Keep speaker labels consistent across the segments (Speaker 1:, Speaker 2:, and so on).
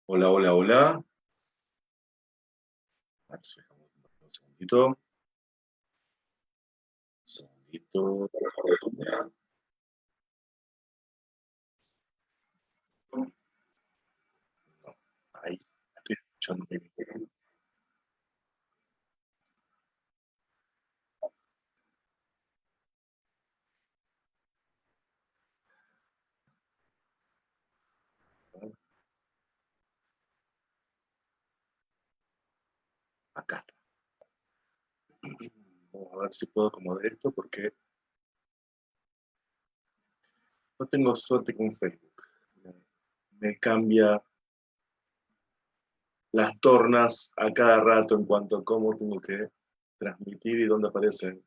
Speaker 1: Hola, hola, hola. A ver si dejamos un segundito. Un segundito. No, ahí estoy escuchando acá. Vamos a ver si puedo acomodar esto porque no tengo suerte con Facebook. Me, me cambia las tornas a cada rato en cuanto a cómo tengo que transmitir y dónde aparecen.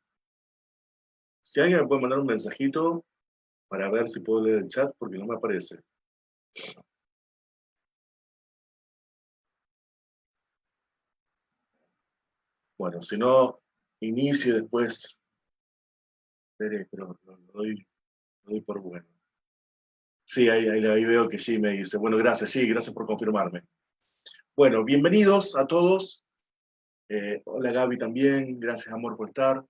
Speaker 1: Si alguien me puede mandar un mensajito para ver si puedo leer el chat porque no me aparece. Bueno, si no, inicio y después veré, pero lo doy por bueno. Sí, ahí veo que G me dice. Bueno, gracias, G, gracias por confirmarme. Bueno, bienvenidos a todos. Hola Gaby también, gracias amor por estar.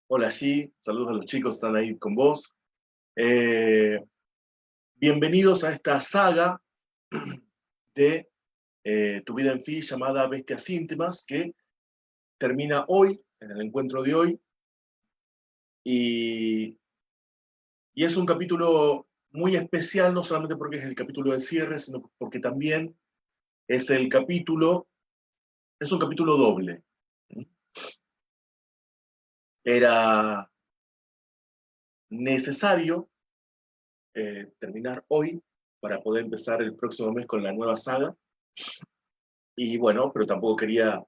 Speaker 1: Hola G, saludos a los chicos que están ahí con vos. Eh, Bienvenidos a esta saga de Tu vida en Fi llamada Bestias íntimas que termina hoy, en el encuentro de hoy. Y, y es un capítulo muy especial, no solamente porque es el capítulo de cierre, sino porque también es el capítulo. Es un capítulo doble. Era necesario terminar hoy para poder empezar el próximo mes con la nueva saga. Y bueno, pero tampoco quería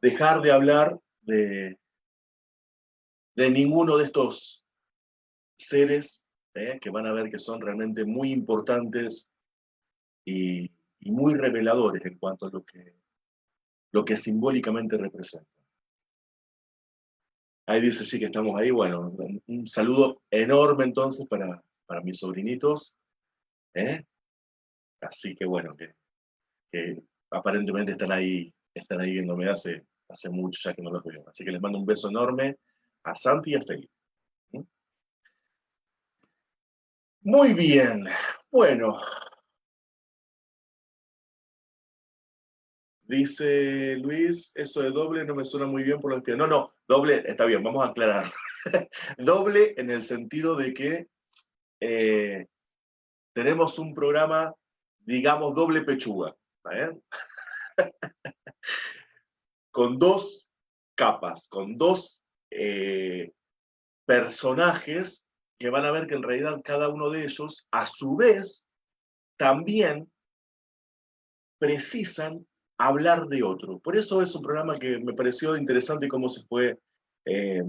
Speaker 1: dejar de hablar de ninguno de estos seres que van a ver que son realmente muy importantes y, y muy reveladores en cuanto a lo que simbólicamente representan. Ahí dice sí que estamos ahí. Bueno, un saludo enorme entonces para mis sobrinitos. ¿Eh? Así que bueno, que aparentemente están ahí viéndome hace mucho ya que no los veo. Así que les mando un beso enorme a Santi y a Felipe. Muy bien, bueno, dice Luis, eso de doble no me suena muy bien por los pies. No, no, doble, está bien, vamos a aclarar. Doble en el sentido de que eh, tenemos un programa, digamos, doble pechuga, ¿está bien? Con dos capas, con dos personajes que van a ver que en realidad cada uno de ellos, a su vez, también precisan hablar de otro. Por eso es un programa que me pareció interesante cómo se fue eh,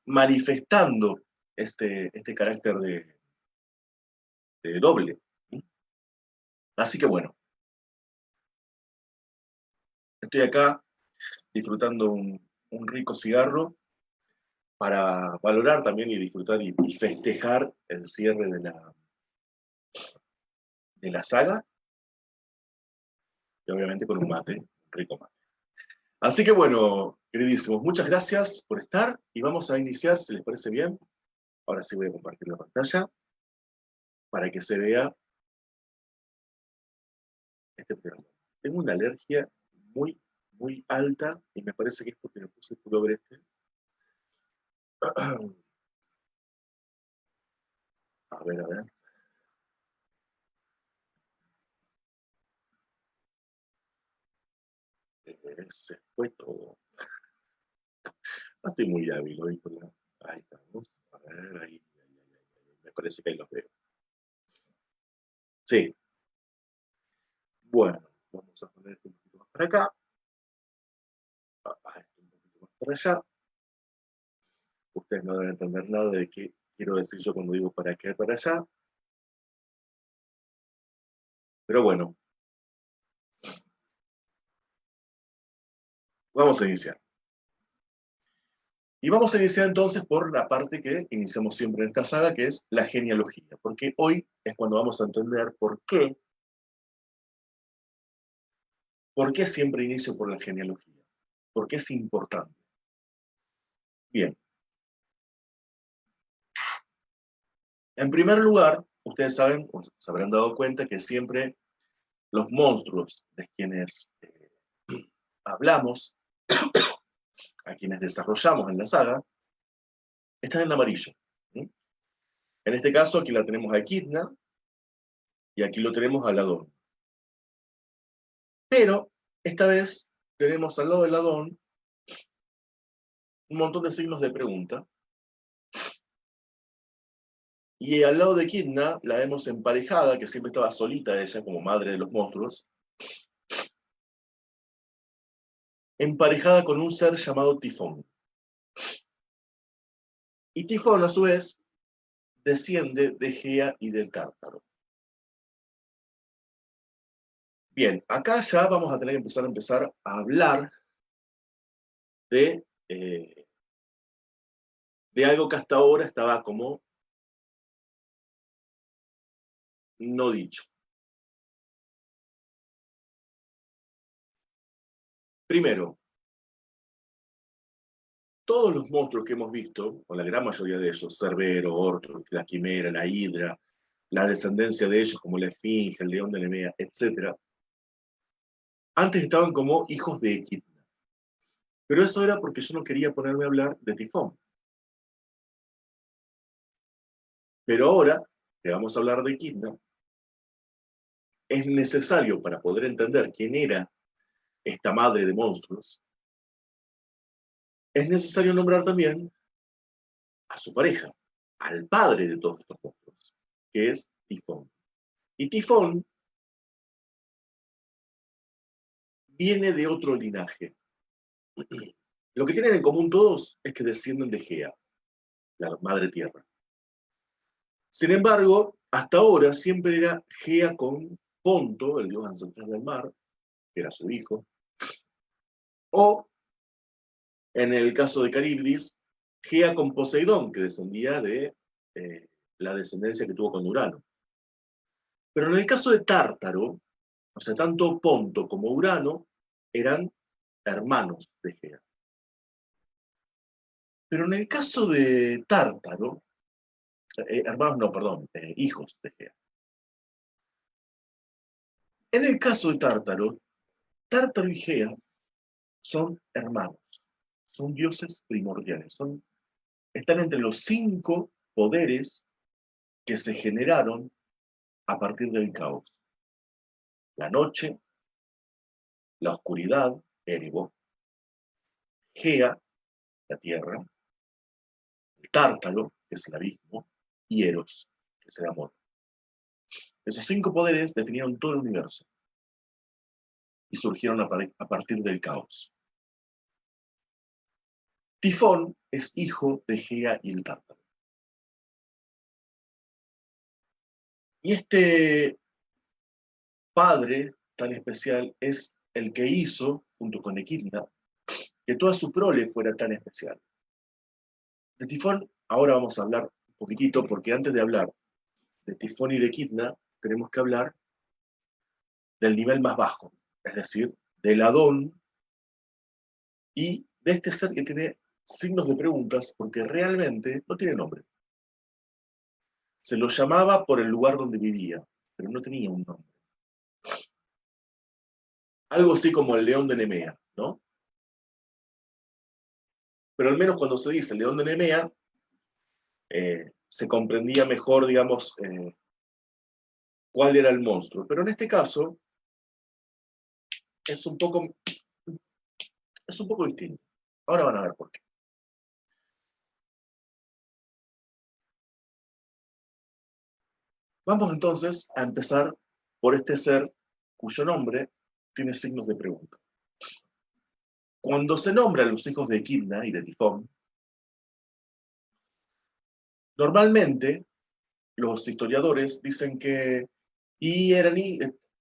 Speaker 1: manifestando este carácter de doble. Así que bueno, estoy acá disfrutando un rico cigarro para valorar también y disfrutar y festejar el cierre de la saga y obviamente con un mate, un rico mate. Así que bueno, queridísimos, muchas gracias por estar y vamos a iniciar, si les parece bien. Ahora sí voy a compartir la pantalla para que se vea este programa. Tengo una alergia muy, muy alta y me parece que es porque me puse el pullover este. A ver, a ver. Se fue todo. No estoy muy hábil hoy con la... Ahí estamos. A ver, ahí. Me parece que ahí los veo. Sí. Bueno, vamos a poner esto un poquito más para acá. Esto un poquito más para allá. Ustedes no deben entender nada de qué quiero decir yo cuando digo para acá y para allá. Pero bueno, vamos a iniciar. Y vamos a iniciar entonces por la parte que iniciamos siempre en esta saga, que es la genealogía, porque hoy es cuando vamos a entender por qué ¿Por qué siempre inicio por la genealogía? ¿Por qué es importante? Bien. En primer lugar, ustedes saben, o se habrán dado cuenta que siempre los monstruos de quienes hablamos, a quienes desarrollamos en la saga, están en amarillo. ¿Sí? En este caso, aquí la tenemos a Echidna y aquí lo tenemos a Ladón. Pero esta vez tenemos al lado de Ladón un montón de signos de pregunta. Y al lado de Echidna la vemos emparejada, que siempre estaba solita ella como madre de los monstruos, emparejada con un ser llamado Tifón. Y Tifón, a su vez, desciende de Gea y del Tártaro. Bien, acá ya vamos a tener que empezar a hablar de algo que hasta ahora estaba como no dicho. Primero, todos los monstruos que hemos visto, o la gran mayoría de ellos, Cerbero, Ortro, la Quimera, la Hidra, la descendencia de ellos como la Esfinge, el León de Nemea, etc., antes estaban como hijos de Echidna. Pero eso era porque yo no quería ponerme a hablar de Tifón. Pero ahora que vamos a hablar de Echidna, es necesario para poder entender quién era esta madre de monstruos, es necesario nombrar también a su pareja, al padre de todos estos monstruos, que es Tifón. Y Tifón viene de otro linaje. Lo que tienen en común todos es que descienden de Gea, la madre tierra. Sin embargo, hasta ahora siempre era Gea con Ponto, el dios ancestral del mar, que era su hijo, o en el caso de Caribdis, Gea con Poseidón, que descendía de la descendencia que tuvo con Urano. Pero en el caso de Tártaro, o sea, tanto Ponto como Urano eran hermanos de Gea. Pero en el caso de Tártaro, hermanos no, perdón, hijos de Gea. En el caso de Tártaro, Tártaro y Gea son hermanos, son dioses primordiales, están entre los 5 poderes que se generaron a partir del caos. La noche, la oscuridad, Erebo, Gea, la tierra, el Tártaro, que es el abismo, y Eros, que es el amor. Esos 5 poderes definieron todo el universo y surgieron a partir del caos. Tifón es hijo de Gea y el Tártaro. Y este padre tan especial es el que hizo, junto con Equidna, que toda su prole fuera tan especial. De Tifón ahora vamos a hablar un poquitito, porque antes de hablar de Tifón y de Equidna, tenemos que hablar del nivel más bajo, es decir, del Adón y de este ser que tiene signos de preguntas porque realmente no tiene nombre. Se lo llamaba por el lugar donde vivía, pero no tenía un nombre. Algo así como el león de Nemea, ¿no? Pero al menos cuando se dice el león de Nemea, se comprendía mejor, digamos, cuál era el monstruo. Pero en este caso es un poco, es un poco distinto. Ahora van a ver por qué. Vamos entonces a empezar por este ser cuyo nombre tiene signos de pregunta. Cuando se nombran los hijos de Equidna y de Tifón, normalmente los historiadores dicen que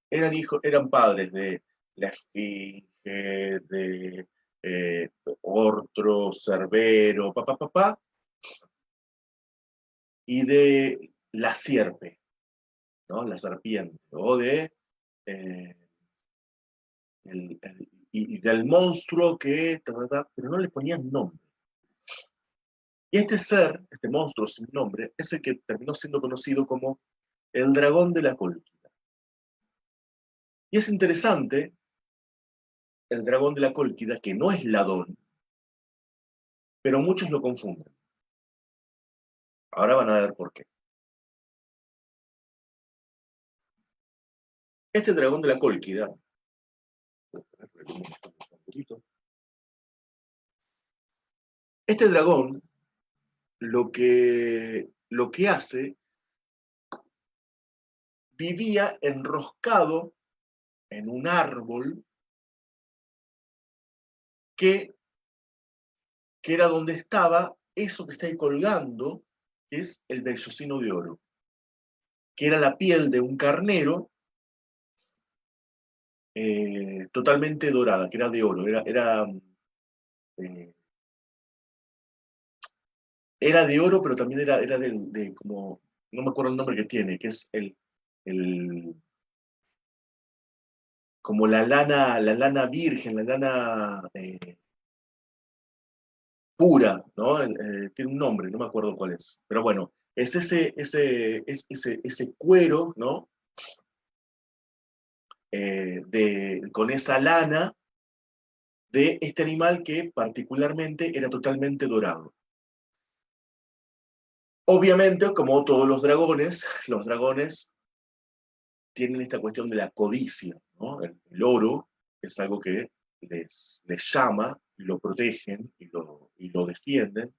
Speaker 1: eran padres de la Esfinge, de Ortro, Cerbero, y de la sierpe, ¿no? La serpiente, o de y del monstruo que, pero no le ponían nombre. Y este ser, este monstruo sin nombre, es el que terminó siendo conocido como el dragón de la Cólquida. Y es interesante, el dragón de la Cólquida, que no es Ladón, pero muchos lo confunden. Ahora van a ver por qué. Este dragón de la Cólquida, este dragón lo que hace, vivía enroscado en un árbol que era donde estaba eso que está ahí colgando, que es el vellocino de oro, que era la piel de un carnero totalmente dorada, que era de oro, eh, era de oro, pero también era de como, no me acuerdo el nombre que tiene, que es el como la lana virgen, la lana pura, ¿no? Tiene un nombre, no me acuerdo cuál es. Pero bueno, es ese cuero, ¿no? Con esa lana de este animal que particularmente era totalmente dorado. Obviamente, como todos los dragones tienen esta cuestión de la codicia, ¿no? El oro es algo que les llama, y lo protegen y lo defienden.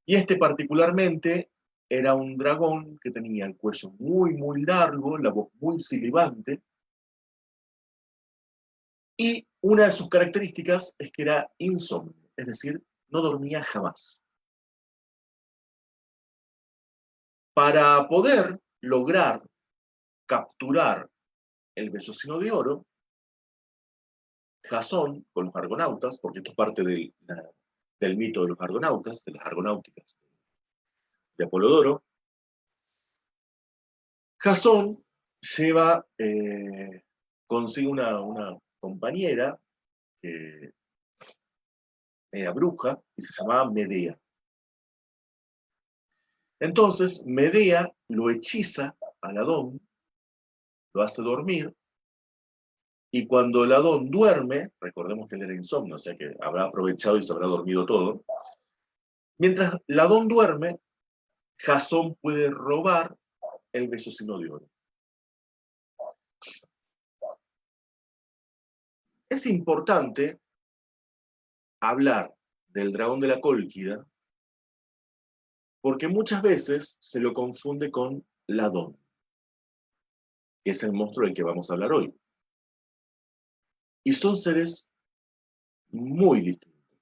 Speaker 1: Y este particularmente era un dragón que tenía el cuello muy, muy largo, la voz muy silbante, y una de sus características es que era insomnio, es decir, no dormía jamás. Para poder lograr capturar el vellocino de oro, Jasón, con los argonautas, porque esto es parte del mito de los argonautas, de las argonáuticas de Apolodoro, Jasón lleva consigo una compañera que era bruja y se llamaba Medea. Entonces, Medea lo hechiza al Adón, lo hace dormir, y cuando el Adón duerme, recordemos que él era insomnio, o sea que habrá aprovechado y se habrá dormido todo, mientras el Adón duerme, Jasón puede robar el vellocino de oro. Es importante hablar del dragón de la Cólquida porque muchas veces se lo confunde con Ladón, que es el monstruo del que vamos a hablar hoy. Y son seres muy distintos,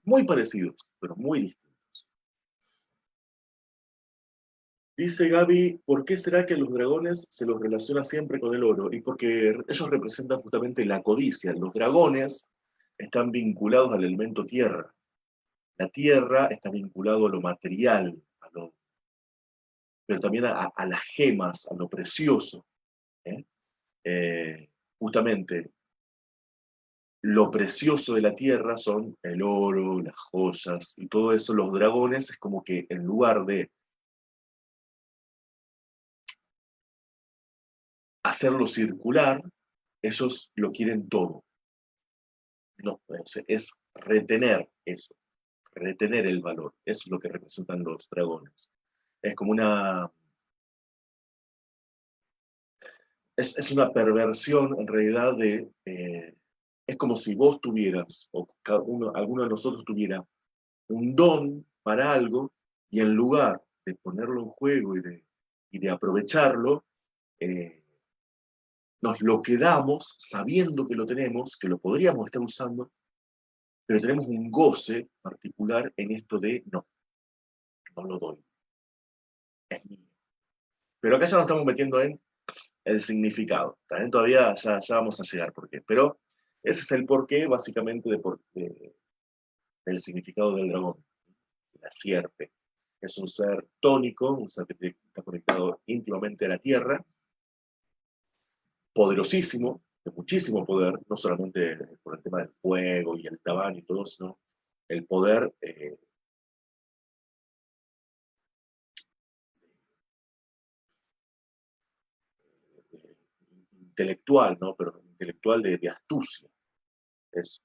Speaker 1: muy parecidos, pero muy distintos. Dice Gaby, ¿por qué será que a los dragones se los relaciona siempre con el oro? Y porque ellos representan justamente la codicia. Los dragones están vinculados al elemento tierra. La tierra está vinculado a lo material, pero también a las gemas, a lo precioso. ¿Eh? Justamente lo precioso de la tierra son el oro, las joyas y todo eso. Los dragones es como que en lugar de hacerlo circular, ellos lo quieren todo. No, es retener eso, retener el valor. Eso es lo que representan los dragones. Es como es una perversión en realidad es como si vos tuvieras, o alguno de nosotros tuviera un don para algo, y en lugar de ponerlo en juego y de aprovecharlo, eh, nos lo quedamos sabiendo que lo tenemos, que lo podríamos estar usando, pero tenemos un goce particular en esto de no, no lo doy, es mío. Pero acá ya nos estamos metiendo en el significado. También todavía ya vamos a llegar por qué. Pero ese es el porqué, básicamente, del significado del dragón, la sierpe. Es un ser tónico, un ser que está conectado íntimamente a la tierra, poderosísimo, de muchísimo poder, no solamente por el tema del fuego y el tamaño y todo, sino el poder intelectual, ¿no? Pero intelectual de astucia. Es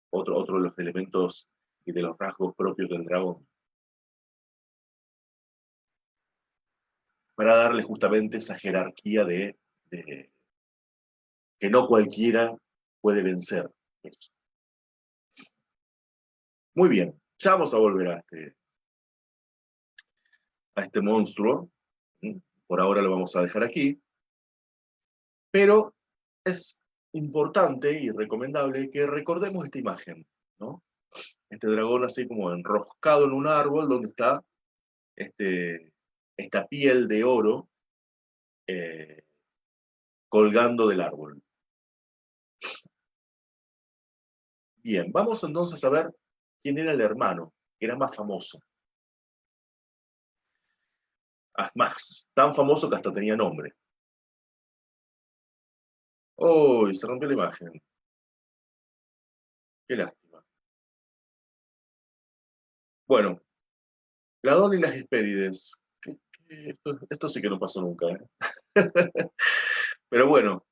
Speaker 1: otro de los elementos y de los rasgos propios del dragón. Para darle justamente esa jerarquía de que no cualquiera puede vencer. Eso. Muy bien, ya vamos a volver a este monstruo. Por ahora lo vamos a dejar aquí. Pero es importante y recomendable que recordemos esta imagen, ¿no? Este dragón así como enroscado en un árbol donde está esta piel de oro eh, colgando del árbol. Bien, vamos entonces a ver quién era el hermano, que era más famoso. Más, tan famoso que hasta tenía nombre. ¡Oh! Se rompió la imagen. Qué lástima. Bueno, Ladón y las Hespérides. Esto sí que no pasó nunca, ¿eh? Pero bueno,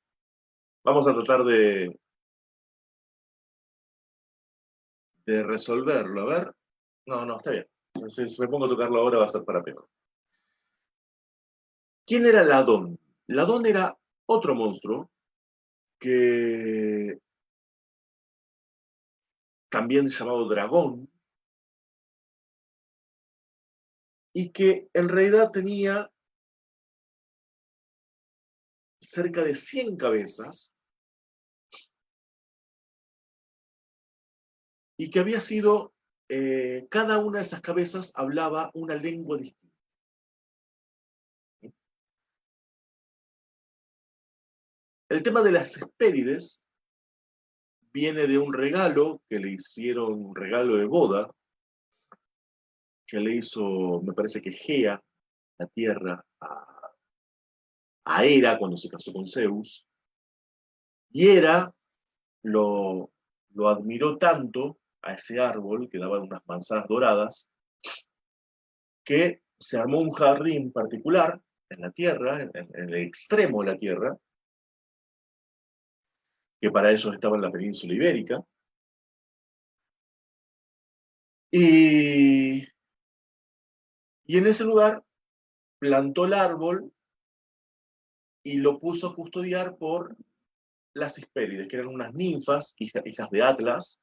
Speaker 1: vamos a tratar de resolverlo. A ver. No, no, está bien. Entonces, si me pongo a tocarlo ahora va a ser para peor. ¿Quién era Ladón? Ladón era otro monstruo que también llamado dragón y que en realidad tenía cerca de 100 cabezas y que había sido, cada una de esas cabezas hablaba una lengua distinta. El tema de las Hespérides viene de un regalo que le hicieron, un regalo de boda, que le hizo, me parece que Gea, la tierra, a Hera cuando se casó con Zeus. Y Hera lo admiró tanto a ese árbol que daba unas manzanas doradas, que se armó un jardín particular en la tierra, en el extremo de la tierra, que para ellos estaba en la península ibérica. Y, y en ese lugar plantó el árbol y lo puso a custodiar por las Hespérides, que eran unas ninfas, hijas de Atlas,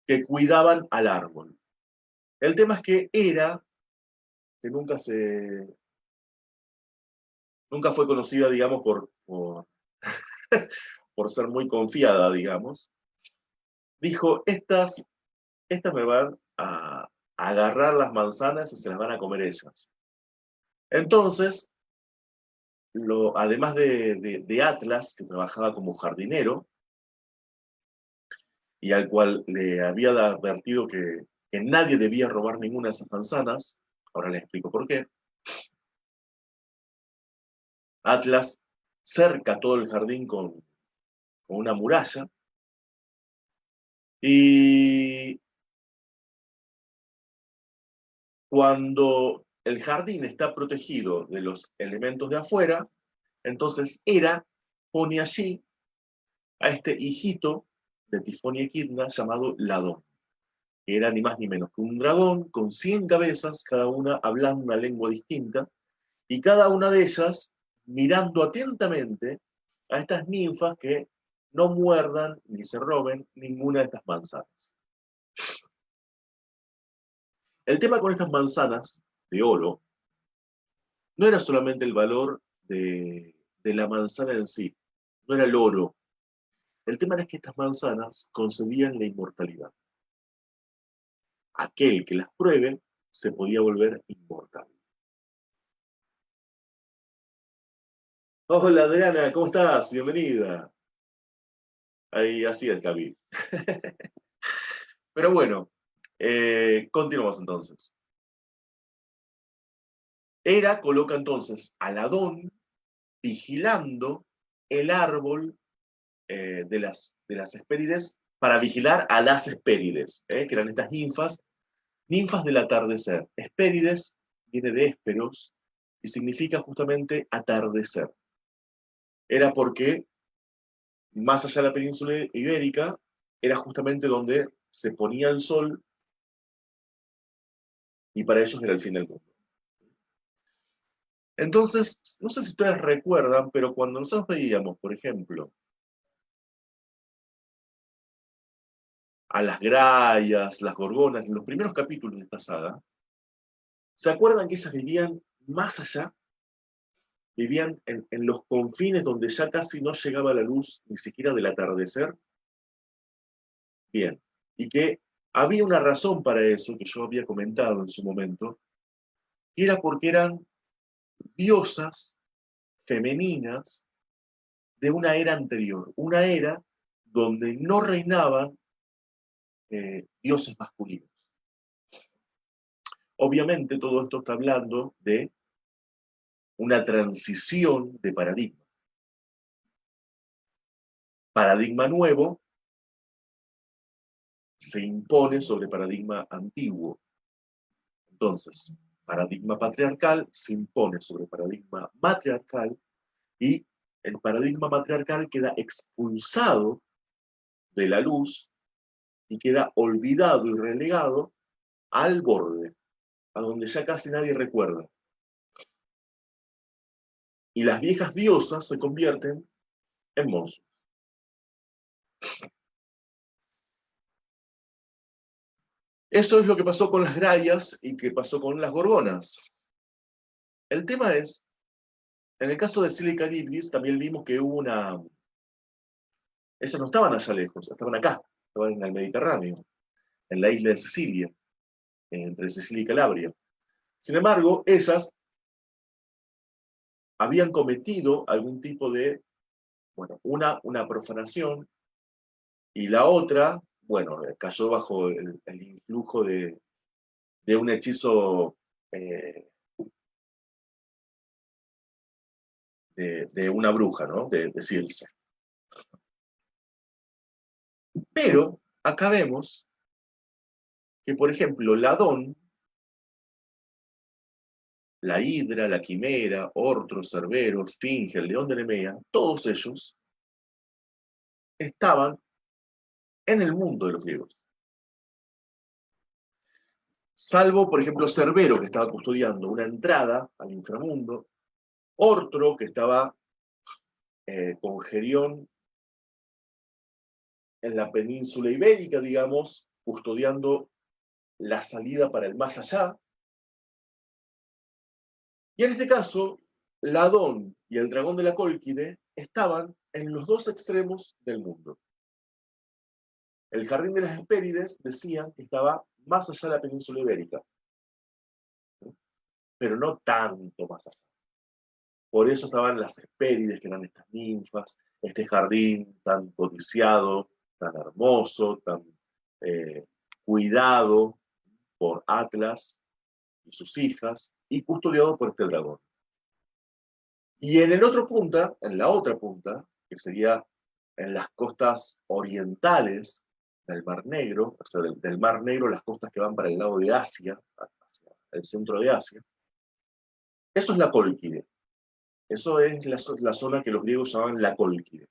Speaker 1: que cuidaban al árbol. El tema es que Hera, que nunca fue conocida, digamos, por ser muy confiada, digamos, dijo, estas me van a agarrar las manzanas y se las van a comer ellas. Entonces, además de Atlas, que trabajaba como jardinero, y al cual le había advertido que nadie debía robar ninguna de esas manzanas, ahora les explico por qué, Atlas cerca todo el jardín con una muralla, y cuando el jardín está protegido de los elementos de afuera, entonces Hera pone allí a este hijito de Tifón y Equidna llamado Ladón, que era ni más ni menos que un dragón con 100 cabezas, cada una hablando una lengua distinta, y cada una de ellas mirando atentamente a estas ninfas que no muerdan ni se roben ninguna de estas manzanas. El tema con estas manzanas de oro no era solamente el valor de la manzana en sí, no era el oro. El tema es que estas manzanas concedían la inmortalidad. Aquel que las pruebe se podía volver inmortal. Hola Adriana, ¿cómo estás? Bienvenida. Ahí, así es, Gaby. Pero bueno, continuamos entonces. Hera coloca entonces al Adón vigilando el árbol de las Hespérides para vigilar a las Hespérides, que eran estas ninfas del atardecer. Hespérides viene de Hésperos y significa justamente atardecer. Era porque más allá de la península ibérica era justamente donde se ponía el sol y para ellos era el fin del mundo. Entonces, no sé si ustedes recuerdan, pero cuando nosotros veíamos, por ejemplo, a las grayas, las gorgonas, en los primeros capítulos de esta saga, ¿se acuerdan que ellas vivían más allá? Vivían en los confines donde ya casi no llegaba la luz ni siquiera del atardecer. Bien, y que había una razón para eso que yo había comentado en su momento, y era porque eran diosas femeninas de una era anterior, una era donde no reinaban dioses masculinos. Obviamente todo esto está hablando de una transición de paradigma. Paradigma nuevo se impone sobre paradigma antiguo. Entonces, paradigma patriarcal se impone sobre paradigma matriarcal y el paradigma matriarcal queda expulsado de la luz y queda olvidado y relegado al borde, a donde ya casi nadie recuerda. Y las viejas diosas se convierten en monstruos. Eso es lo que pasó con las grayas y que pasó con las gorgonas. El tema es, en el caso de Scylla y Charybdis también vimos que hubo una... Ellas no estaban allá lejos, estaban acá, estaban en el Mediterráneo, en la isla de Sicilia, entre Sicilia y Calabria. Sin embargo, ellas habían cometido algún tipo de, bueno, una profanación y la otra, bueno, cayó bajo el influjo de un hechizo de una bruja, ¿no? De Circe. Pero acá vemos que, por ejemplo, Ladón, la Hidra, la Quimera, Ortro, Cerbero, Esfinge, el León de Nemea, todos ellos estaban en el mundo de los griegos. Salvo, por ejemplo, Cerbero, que estaba custodiando una entrada al inframundo, Ortro, que estaba con Gerión en la península ibérica, digamos, custodiando la salida para el más allá. Y en este caso, Ladón y el dragón de la Cólquide estaban en los dos extremos del mundo. El jardín de las Hespérides decían que estaba más allá de la península ibérica, pero no tanto más allá. Por eso estaban las Hespérides, que eran estas ninfas, este jardín tan codiciado, tan hermoso, tan eh, cuidado por Atlas y sus hijas, y custodiado por este dragón. Y en el otro punta, en la otra punta, que sería en las costas orientales del Mar Negro, o sea, del Mar Negro, las costas que van para el lado de Asia, hacia el centro de Asia, eso es la Cólquide. Eso es la zona que los griegos llamaban la Cólquide.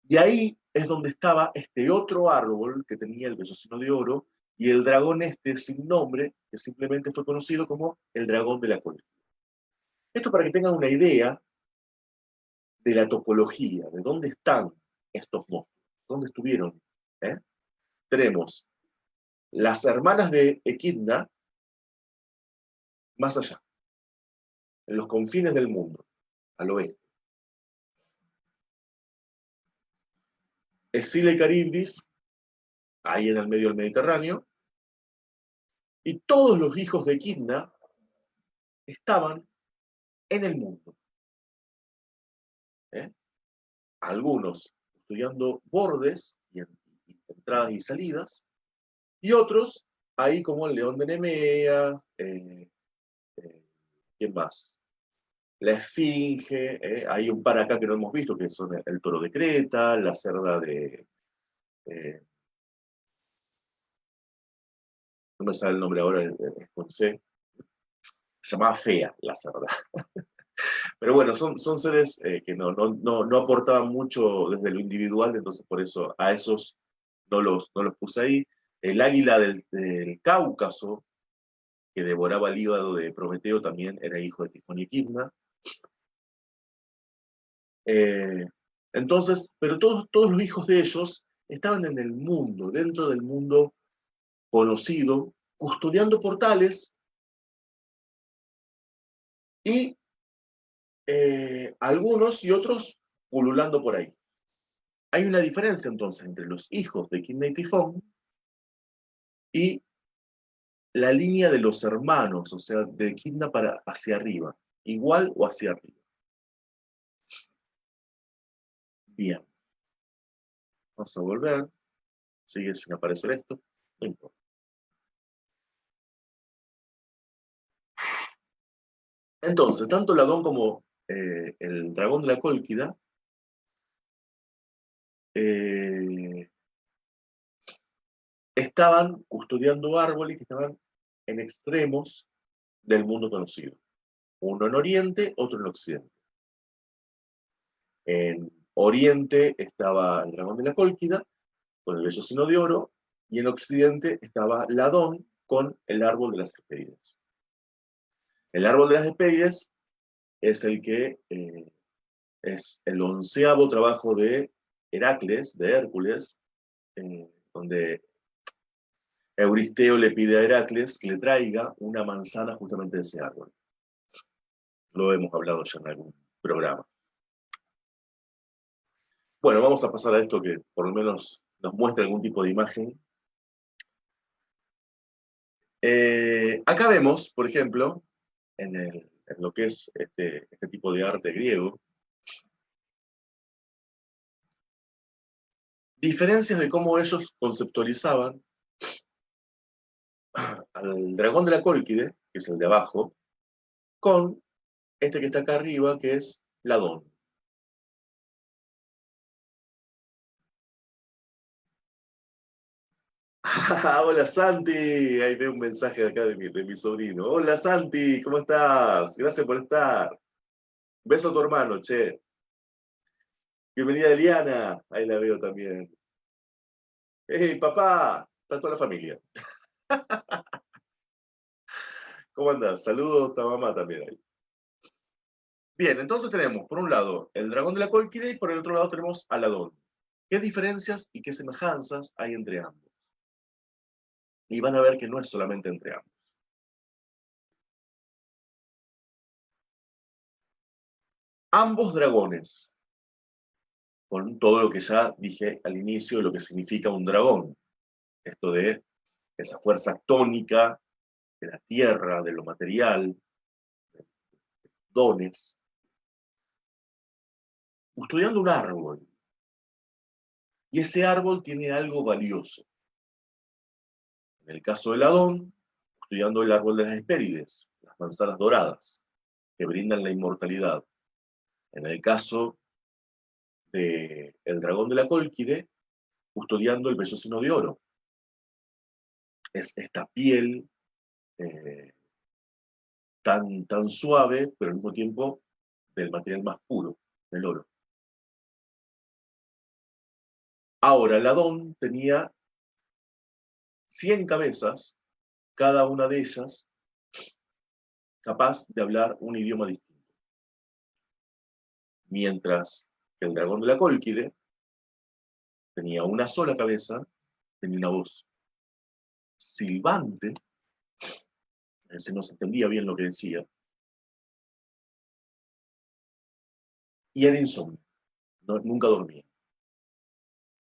Speaker 1: Y ahí es donde estaba este otro árbol que tenía el vellocino de oro y el dragón este sin nombre, que simplemente fue conocido como el dragón de la Cólquide. Esto para que tengan una idea de la topología, de dónde están estos monstruos, dónde estuvieron. ¿eh? Tenemos las hermanas de Equidna más allá, en los confines del mundo, al oeste. Escila y Caribdis, ahí en el medio del Mediterráneo, y todos los hijos de Equidna estaban en el mundo. ¿eh? Algunos estudiando bordes y entradas y salidas, y otros ahí como el león de Nemea, ¿quién más? la esfinge, hay un par acá que no hemos visto, que son el toro de Creta, la cerda de... no me sale el nombre ahora, con C, se llamaba Fea, la cerda. Pero bueno, son seres que no aportaban mucho desde lo individual, entonces por eso a esos no los puse ahí. El águila del Cáucaso, que devoraba el hígado de Prometeo, también era hijo de Tifón y Equidna. Entonces, pero todos los hijos de ellos estaban en el mundo, dentro del mundo conocido, custodiando portales y algunos y otros pululando por ahí. Hay una diferencia entonces entre los hijos de Equidna y Tifón y la línea de los hermanos, o sea, de Equidna para hacia arriba, igual o hacia arriba. Bien, vamos a volver, sigue sin aparecer esto, no importa. Entonces, tanto Ladón como el dragón de la Cólquida eh, estaban custodiando árboles que estaban en extremos del mundo conocido. Uno en Oriente, otro en Occidente. En Oriente estaba el dragón de la Cólquida, con el vellocino de oro, y en Occidente estaba Ladón con el árbol de las Hespérides. El árbol de las Hespérides es el que es el 11º trabajo de Heracles, de Hércules, donde Euristeo le pide a Heracles que le traiga una manzana justamente de ese árbol. Lo hemos hablado ya en algún programa. Bueno, vamos a pasar a esto que por lo menos nos muestra algún tipo de imagen. Acá vemos, por ejemplo, en lo que es este tipo de arte griego, diferencias de cómo ellos conceptualizaban al dragón de la Cólquide, que es el de abajo, con este que está acá arriba, que es Ladón. Hola Santi, ahí veo un mensaje de acá de mi sobrino. Hola Santi, ¿cómo estás? Gracias por estar. Beso a tu hermano, che. Bienvenida Eliana, ahí la veo también. Hey, papá, está toda la familia. ¿Cómo andas? Saludos a mamá también ahí. Bien, entonces tenemos, por un lado, el dragón de la Cólquide y por el otro lado tenemos a Ladón. ¿Qué diferencias y qué semejanzas hay entre ambos? Y van a ver que no es solamente entre ambos. Ambos dragones, con todo lo que ya dije al inicio de lo que significa un dragón. Esto de esa fuerza tónica de la tierra, de lo material, de dones, custodiando un árbol. Y ese árbol tiene algo valioso. En el caso del Adón, custodiando el árbol de las Hespérides, las manzanas doradas, que brindan la inmortalidad. En el caso del dragón de la Cólquide, custodiando el vellocino de oro. Es esta piel eh, tan suave, pero al mismo tiempo del material más puro, del oro. Ahora, el Adón tenía 100 cabezas, cada una de ellas capaz de hablar un idioma distinto. Mientras que el dragón de la Cólquide tenía una sola cabeza, tenía una voz silbante, se no se entendía bien lo que decía, y era insomnio, nunca dormía,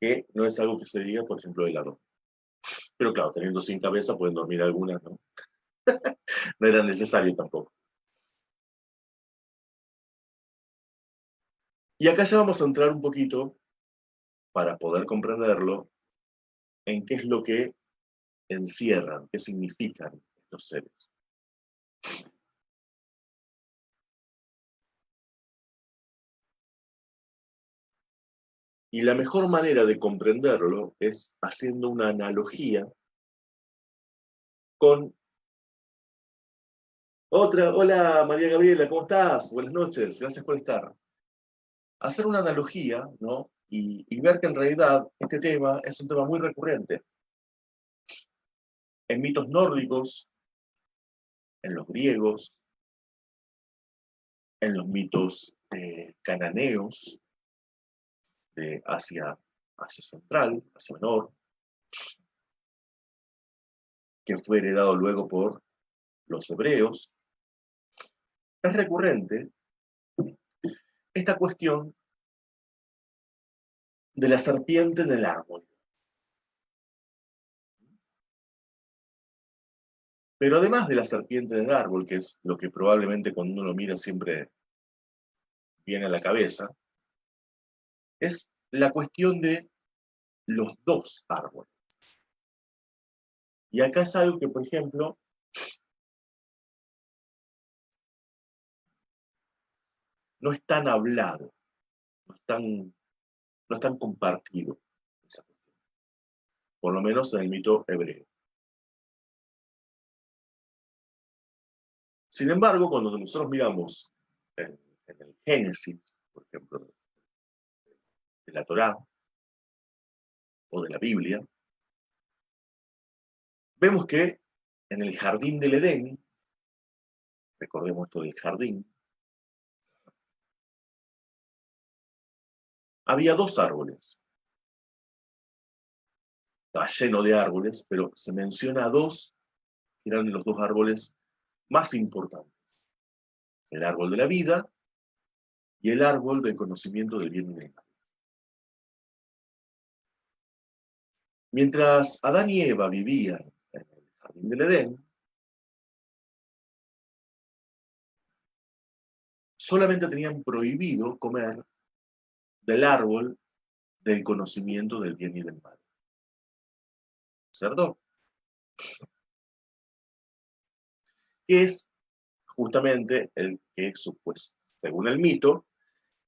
Speaker 1: que no es algo que se diga, por ejemplo, del Adón. Pero claro, teniendo 100 cabezas pueden dormir algunas, ¿no? No era necesario tampoco. Y acá ya vamos a entrar un poquito, para poder comprenderlo, en qué es lo que encierran, qué significan estos seres. Y la mejor manera de comprenderlo es haciendo una analogía con otra. Hola María Gabriela, ¿cómo estás? Buenas noches, gracias por estar. Hacer una analogía, ¿no? Y ver que en realidad este tema es un tema muy recurrente. En mitos nórdicos, en los griegos, en los mitos cananeos de Asia Central, Asia Menor, que fue heredado luego por los hebreos, es recurrente esta cuestión de la serpiente en el árbol. Pero además de la serpiente en el árbol, que es lo que probablemente cuando uno lo mira siempre viene a la cabeza, es la cuestión de los dos árboles. Y acá es algo que, por ejemplo, no es tan hablado, no es tan compartido, esa cuestión, por lo menos en el mito hebreo. Sin embargo, cuando nosotros miramos en el Génesis, por ejemplo, de la Torá o de la Biblia, vemos que en el jardín del Edén, recordemos esto del jardín, había dos árboles. Estaba lleno de árboles, pero se menciona a dos, que eran los dos árboles más importantes. El árbol de la vida y el árbol del conocimiento del bien y del mal. Mientras Adán y Eva vivían en el jardín del Edén, solamente tenían prohibido comer del árbol del conocimiento del bien y del mal. ¿Cierto? Es justamente el que, supuesto, según el mito,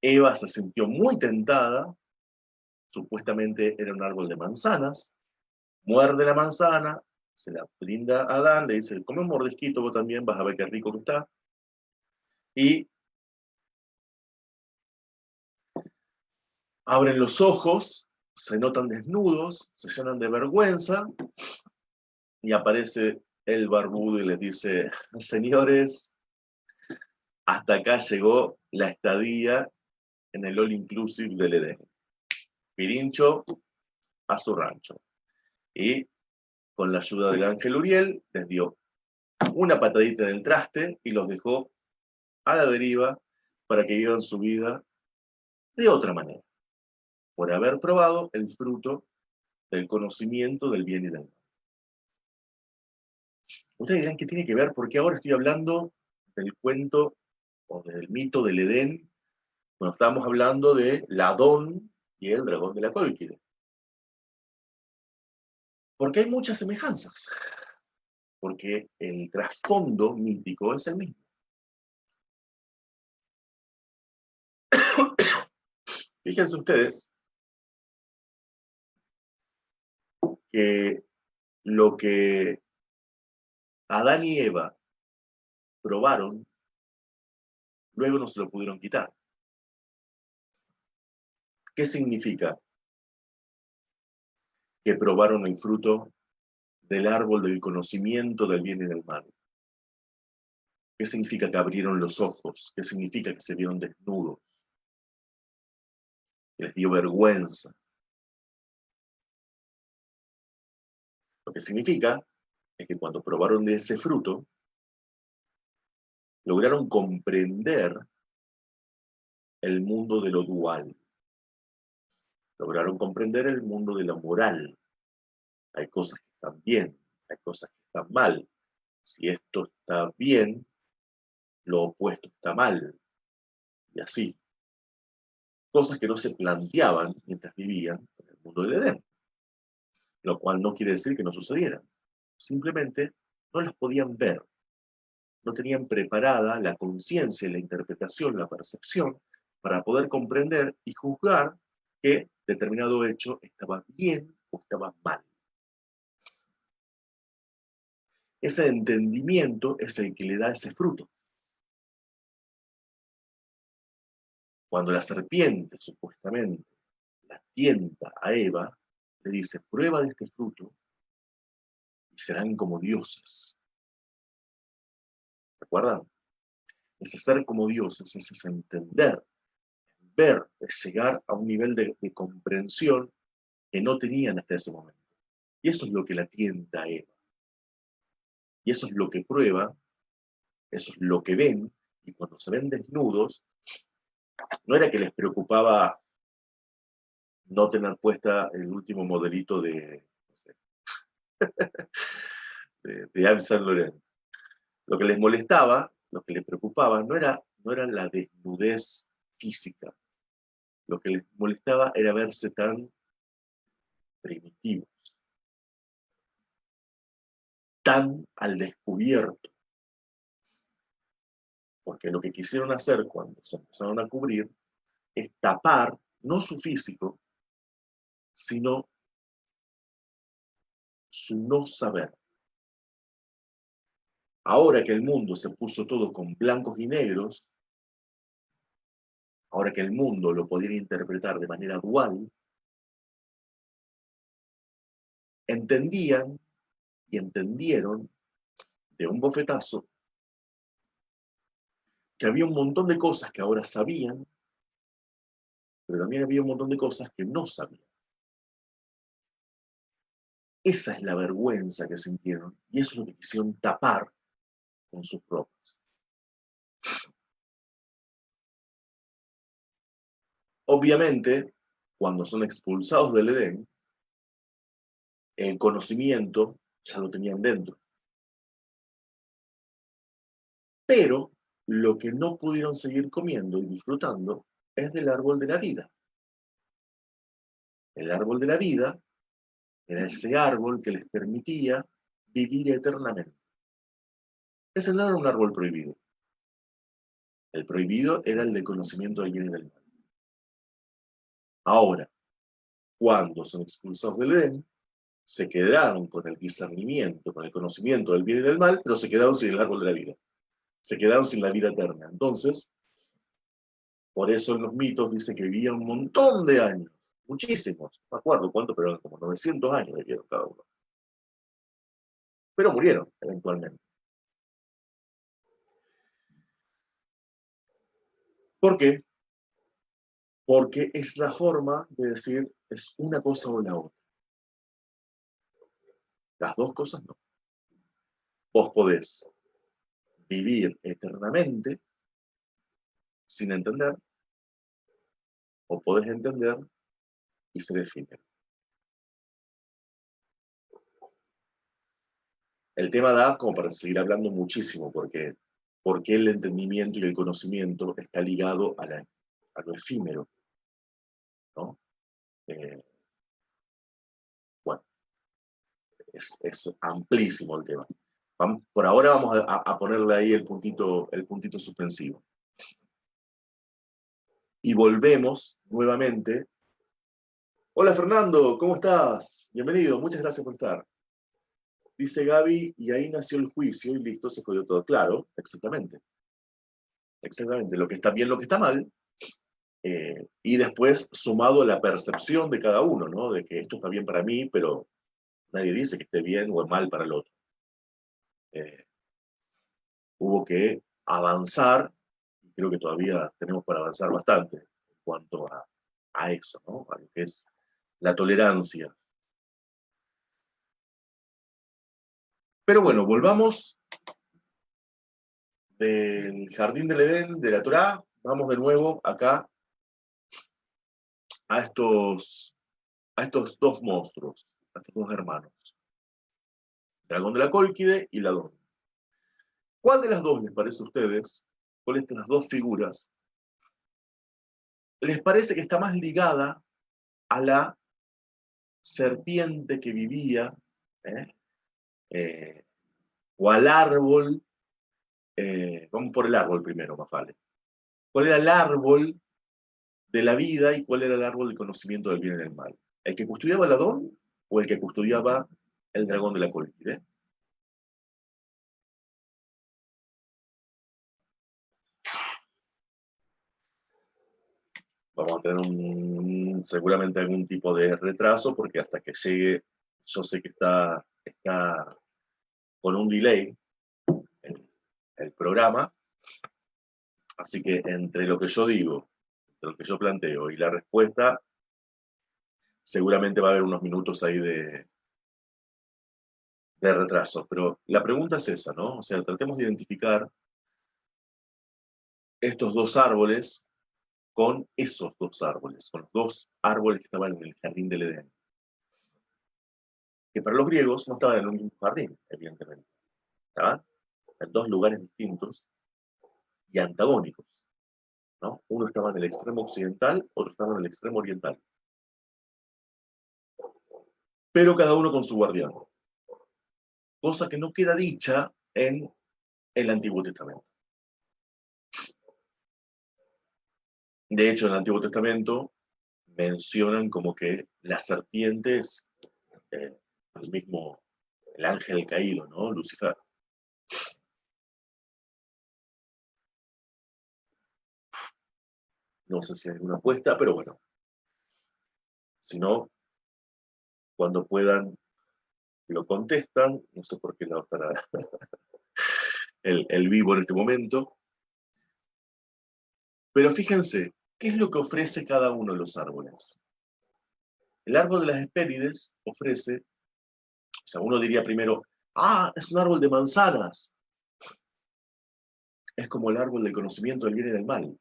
Speaker 1: Eva se sintió muy tentada, supuestamente era un árbol de manzanas, muerde la manzana, se la brinda a Adán, le dice, come un mordisquito vos también, vas a ver qué rico que está, y abren los ojos, se notan desnudos, se llenan de vergüenza, y aparece el barbudo y les dice, señores, hasta acá llegó la estadía en el All Inclusive del Edén. Pirincho a su rancho. Y con la ayuda del ángel Uriel, les dio una patadita en el traste y los dejó a la deriva para que vivan su vida de otra manera, por haber probado el fruto del conocimiento del bien y del mal. Ustedes dirán, ¿qué tiene que ver? Porque ahora estoy hablando del cuento o del mito del Edén, cuando estábamos hablando de Ladón y el dragón de la Cólquida. Porque hay muchas semejanzas, porque el trasfondo mítico es el mismo. Fíjense ustedes que lo que Adán y Eva probaron, luego no se lo pudieron quitar. ¿Qué significa? Que probaron el fruto del árbol del conocimiento del bien y del mal. ¿Qué significa que abrieron los ojos? ¿Qué significa que se vieron desnudos? Que les dio vergüenza. Lo que significa es que cuando probaron de ese fruto, lograron comprender el mundo de lo dual. Lograron comprender el mundo de la moral. Hay cosas que están bien, hay cosas que están mal. Si esto está bien, lo opuesto está mal. Y así. Cosas que no se planteaban mientras vivían en el mundo del Edén. Lo cual no quiere decir que no sucedieran. Simplemente no las podían ver. No tenían preparada la conciencia, la interpretación, la percepción para poder comprender y juzgar que determinado hecho estaba bien o estaba mal. Ese entendimiento es el que le da ese fruto. Cuando la serpiente, supuestamente, la tienta a Eva, le dice, prueba de este fruto y serán como dioses. ¿Recuerdan? Ese ser como dioses, ese es entender, ver, es llegar a un nivel de comprensión que no tenían hasta ese momento. Y eso es lo que la tienta a Eva. Y eso es lo que prueba, eso es lo que ven, y cuando se ven desnudos, no era que les preocupaba no tener puesta el último modelito de, no sé, de Yves Saint Laurent. Lo que les molestaba, lo que les preocupaba, no era la desnudez física. Lo que les molestaba era verse tan primitivos, tan al descubierto. Porque lo que quisieron hacer cuando se empezaron a cubrir es tapar no su físico, sino su no saber. Ahora que el mundo se puso todo con blancos y negros, ahora que el mundo lo podía interpretar de manera dual, entendían y entendieron de un bofetazo que había un montón de cosas que ahora sabían, pero también había un montón de cosas que no sabían. Esa es la vergüenza que sintieron y eso es lo que quisieron tapar con sus ropas. Obviamente, cuando son expulsados del Edén, el conocimiento ya lo tenían dentro. Pero lo que no pudieron seguir comiendo y disfrutando es del árbol de la vida. El árbol de la vida era ese árbol que les permitía vivir eternamente. Ese no era un árbol prohibido. El prohibido era el del conocimiento del bien y del mal. Ahora, cuando son expulsados del Edén, se quedaron con el discernimiento, con el conocimiento del bien y del mal, pero se quedaron sin el árbol de la vida. Se quedaron sin la vida eterna. Entonces, por eso en los mitos dice que vivían un montón de años, muchísimos, no me acuerdo cuánto, pero como 900 años vivieron cada uno. Pero murieron eventualmente. ¿Por qué? Porque es la forma de decir, es una cosa o la otra. Las dos cosas no. Vos podés vivir eternamente sin entender, o podés entender y ser efímero. El tema da como para seguir hablando muchísimo, porque el entendimiento y el conocimiento está ligado a lo efímero, ¿no? Eh, bueno, es amplísimo el tema. Por ahora vamos a ponerle ahí el puntito suspensivo. Y volvemos nuevamente. Hola Fernando, ¿cómo estás? Bienvenido, muchas gracias por estar. Dice Gaby, y ahí nació el juicio y listo, se jodió todo. Claro, exactamente. Exactamente, lo que está bien, lo que está mal, y después sumado a la percepción de cada uno, ¿no? De que esto está bien para mí, pero nadie dice que esté bien o mal para el otro. Eh, Hubo que avanzar, y creo que todavía tenemos para avanzar bastante en cuanto a eso, ¿no? A lo que es la tolerancia. Pero bueno, volvamos del jardín del Edén, de la Torá, vamos de nuevo acá a estos dos monstruos, a estos dos hermanos, Dragón de la Cólquide y Ladón. ¿Cuál de las dos les parece a ustedes, cuál de las dos figuras, les parece que está más ligada a la serpiente que vivía, ¿eh? Eh, o al árbol? Vamos por el árbol primero, más vale. ¿Cuál era el árbol de la vida y cuál era el árbol del conocimiento del bien y del mal. ¿El que custodiaba el Adón o el que custodiaba el dragón de la Cólquide? Vamos a tener seguramente algún tipo de retraso, porque hasta que llegue, yo sé que está con un delay el programa, así que entre lo que yo digo, entre lo que yo planteo y la respuesta, seguramente va a haber unos minutos ahí de retraso. Pero la pregunta es esa, ¿no? O sea, tratemos de identificar estos dos árboles con esos dos árboles, con los dos árboles que estaban en el jardín del Edén. Que para los griegos no estaban en un mismo jardín, evidentemente. Estaban en dos lugares distintos y antagónicos, ¿no? Uno estaba en el extremo occidental, otro estaba en el extremo oriental. Pero cada uno con su guardián. Cosa que no queda dicha en el Antiguo Testamento. De hecho, en el Antiguo Testamento mencionan como que la serpiente es el ángel caído, ¿no? Lucifer. No sé si hay alguna apuesta, pero bueno. Si no, cuando puedan, lo contestan. No sé por qué lado estará el vivo en este momento. Pero fíjense, ¿qué es lo que ofrece cada uno de los árboles? El árbol de las Hespérides ofrece, o sea, uno diría primero, es un árbol de manzanas. Es como el árbol del conocimiento del bien y del mal.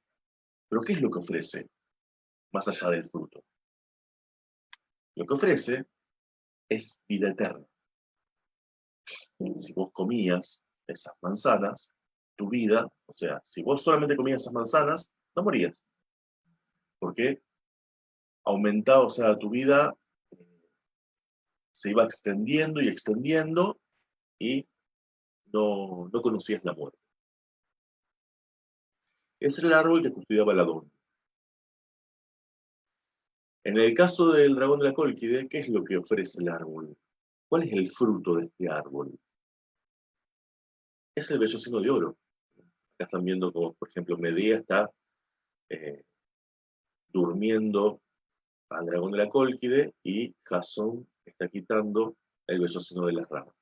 Speaker 1: Pero ¿qué es lo que ofrece más allá del fruto? Lo que ofrece es vida eterna. Si vos comías esas manzanas, tu vida, o sea, si vos solamente comías esas manzanas, no morías. Porque aumentaba, o sea, tu vida se iba extendiendo y extendiendo y no conocías la muerte. Ese era el árbol que custodiaba el Adón. En el caso del dragón de la Cólquide, ¿qué es lo que ofrece el árbol? ¿Cuál es el fruto de este árbol? Es el vellocino de oro. Acá están viendo como, por ejemplo, Medea está eh, durmiendo al dragón de la Cólquide y Jasón está quitando el vellocino de las ramas.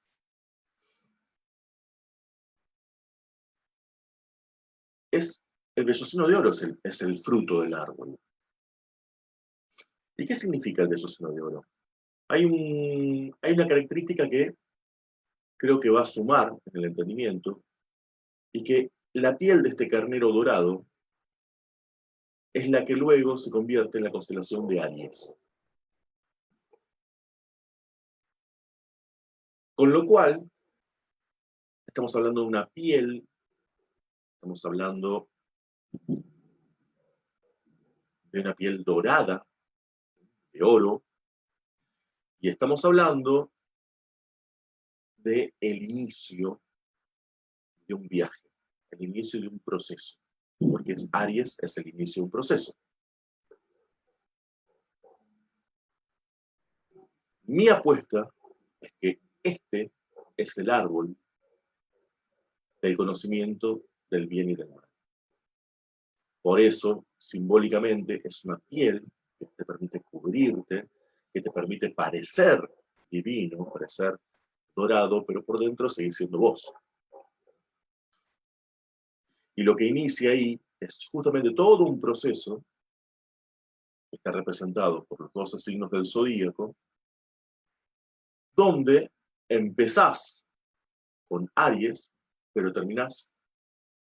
Speaker 1: El vellocino de oro es el fruto del árbol. ¿Y qué significa el vellocino de oro? Hay una característica que creo que va a sumar en el entendimiento, y que la piel de este carnero dorado es la que luego se convierte en la constelación de Aries. Con lo cual, estamos hablando de una piel, estamos hablando de una piel dorada, de oro, y estamos hablando del inicio de un viaje, el inicio de un proceso, porque Aries es el inicio de un proceso. Mi apuesta es que este es el árbol del conocimiento del bien y del mal. Por eso, simbólicamente, es una piel que te permite cubrirte, que te permite parecer divino, parecer dorado, pero por dentro seguir siendo vos. Y lo que inicia ahí es justamente todo un proceso que está representado por los 12 signos del zodíaco, donde empezás con Aries, pero terminás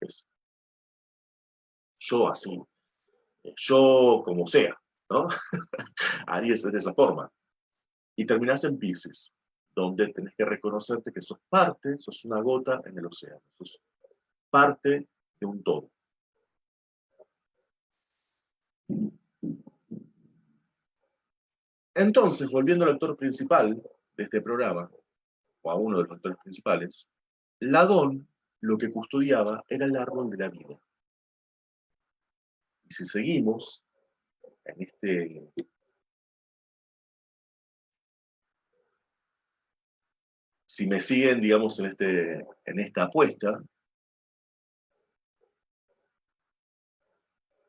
Speaker 1: es yo así, yo como sea, ¿no? Aries es de esa forma. Y terminás en Piscis, donde tenés que reconocerte que sos parte, sos una gota en el océano, sos parte de un todo. Entonces, volviendo al actor principal de este programa, o a uno de los actores principales, Ladón lo que custodiaba era el árbol de la vida. Y si seguimos, si me siguen, digamos, en esta apuesta,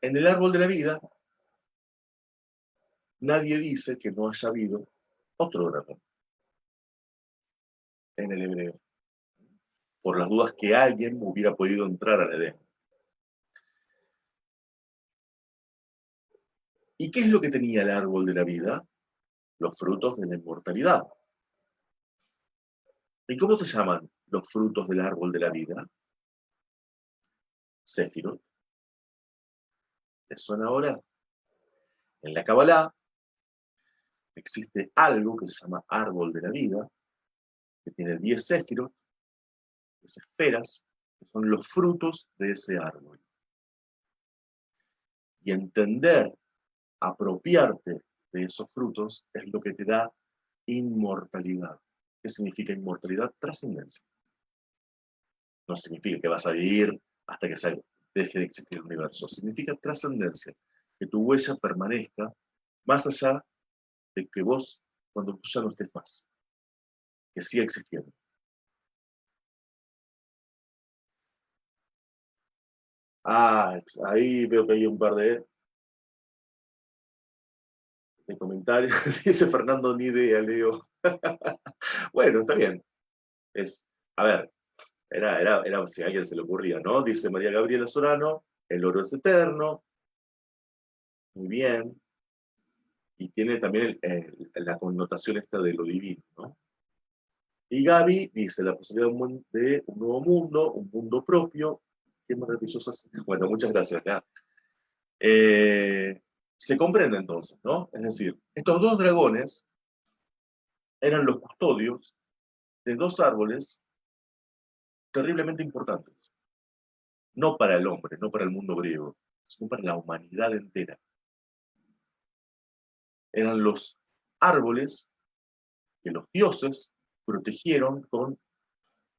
Speaker 1: en el árbol de la vida, nadie dice que no haya habido otro dragón en el hebreo, por las dudas que alguien hubiera podido entrar al Edén. ¿Y qué es lo que tenía el árbol de la vida? Los frutos de la inmortalidad. ¿Y cómo se llaman los frutos del árbol de la vida? Sefirot. ¿Les suena ahora? En la Kabbalah existe algo que se llama árbol de la vida, que tiene 10 Sefirot, 10 esferas, que son los frutos de ese árbol. Y entender, apropiarte de esos frutos es lo que te da inmortalidad. ¿Qué significa inmortalidad? Trascendencia. No significa que vas a vivir hasta que deje de existir el universo. Significa trascendencia, que tu huella permanezca más allá de que vos, cuando ya no estés más, que siga existiendo. Ah, ahí veo que hay un par de comentarios. Dice Fernando, ni idea, Leo. Bueno, está bien. A ver, era si a alguien se le ocurría, ¿no? Dice María Gabriela Sorano, el oro es eterno. Muy bien. Y tiene también la connotación esta de lo divino, ¿no? Y Gaby dice, la posibilidad de un nuevo mundo, un mundo propio. Qué maravilloso. Bueno, muchas gracias. Eh, se comprende entonces, ¿no? Es decir, estos dos dragones eran los custodios de dos árboles terriblemente importantes. No para el hombre, no para el mundo griego, sino para la humanidad entera. Eran los árboles que los dioses protegieron con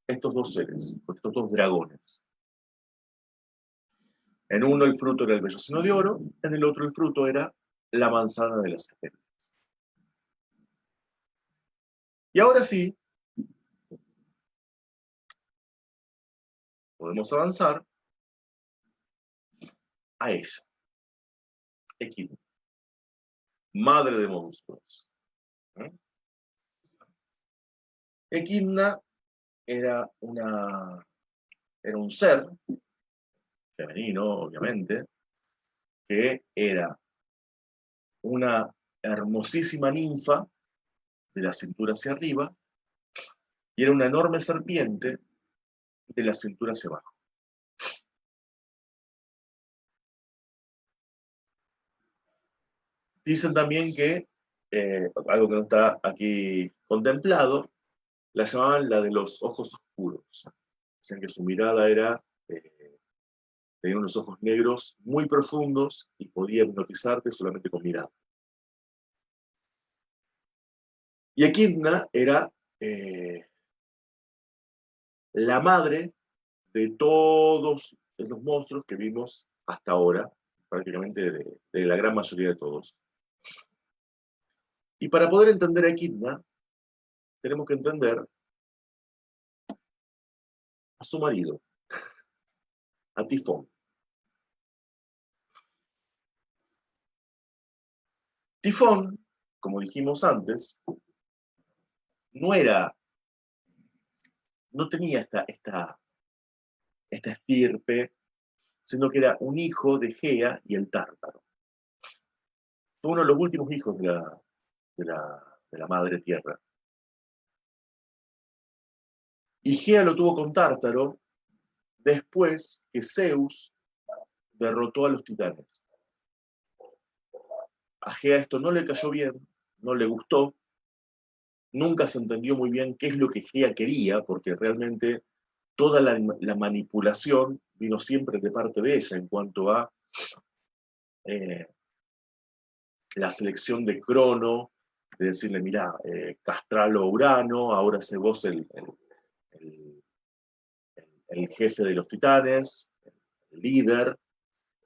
Speaker 1: estos dos seres, con estos dos dragones. En uno el fruto era el vellocino de oro, en el otro el fruto era la manzana de las esferas. Y ahora sí, podemos avanzar a ella, Equidna, madre de monstruos. Equidna era, era un ser, femenino obviamente, que era una hermosísima ninfa de la cintura hacia arriba y era una enorme serpiente de la cintura hacia abajo. Dicen también que, algo que no está aquí contemplado, la llamaban la de los ojos oscuros. Dicen que su mirada tenía unos ojos negros muy profundos y podía hipnotizarte solamente con mirada. Y Equidna era la madre de todos los monstruos que vimos hasta ahora, prácticamente de la gran mayoría de todos. Y para poder entender a Equidna, tenemos que entender a su marido, a Tifón. Tifón, como dijimos antes, no tenía esta estirpe, sino que era un hijo de Gea y el Tártaro. Fue uno de los últimos hijos de la madre tierra. Y Gea lo tuvo con Tártaro después que Zeus derrotó a los titanes. A Gea esto no le cayó bien, no le gustó, nunca se entendió muy bien qué es lo que Gea quería, porque realmente toda la manipulación vino siempre de parte de ella en cuanto a la selección de Crono, de decirle, mira, castralo a Urano, ahora sé vos el jefe de los titanes, el líder,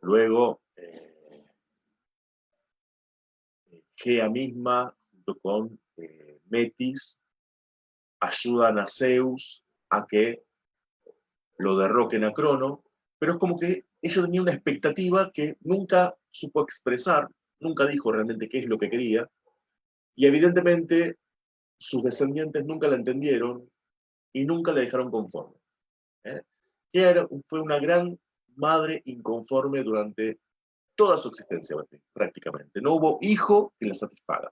Speaker 1: luego Gea misma, junto con Metis, ayudan a Zeus a que lo derroquen a Crono, pero es como que ella tenía una expectativa que nunca supo expresar, nunca dijo realmente qué es lo que quería, y evidentemente sus descendientes nunca la entendieron y nunca la dejaron conforme. ¿eh? Que fue una gran madre inconforme durante toda su existencia prácticamente. No hubo hijo que la satisfaga.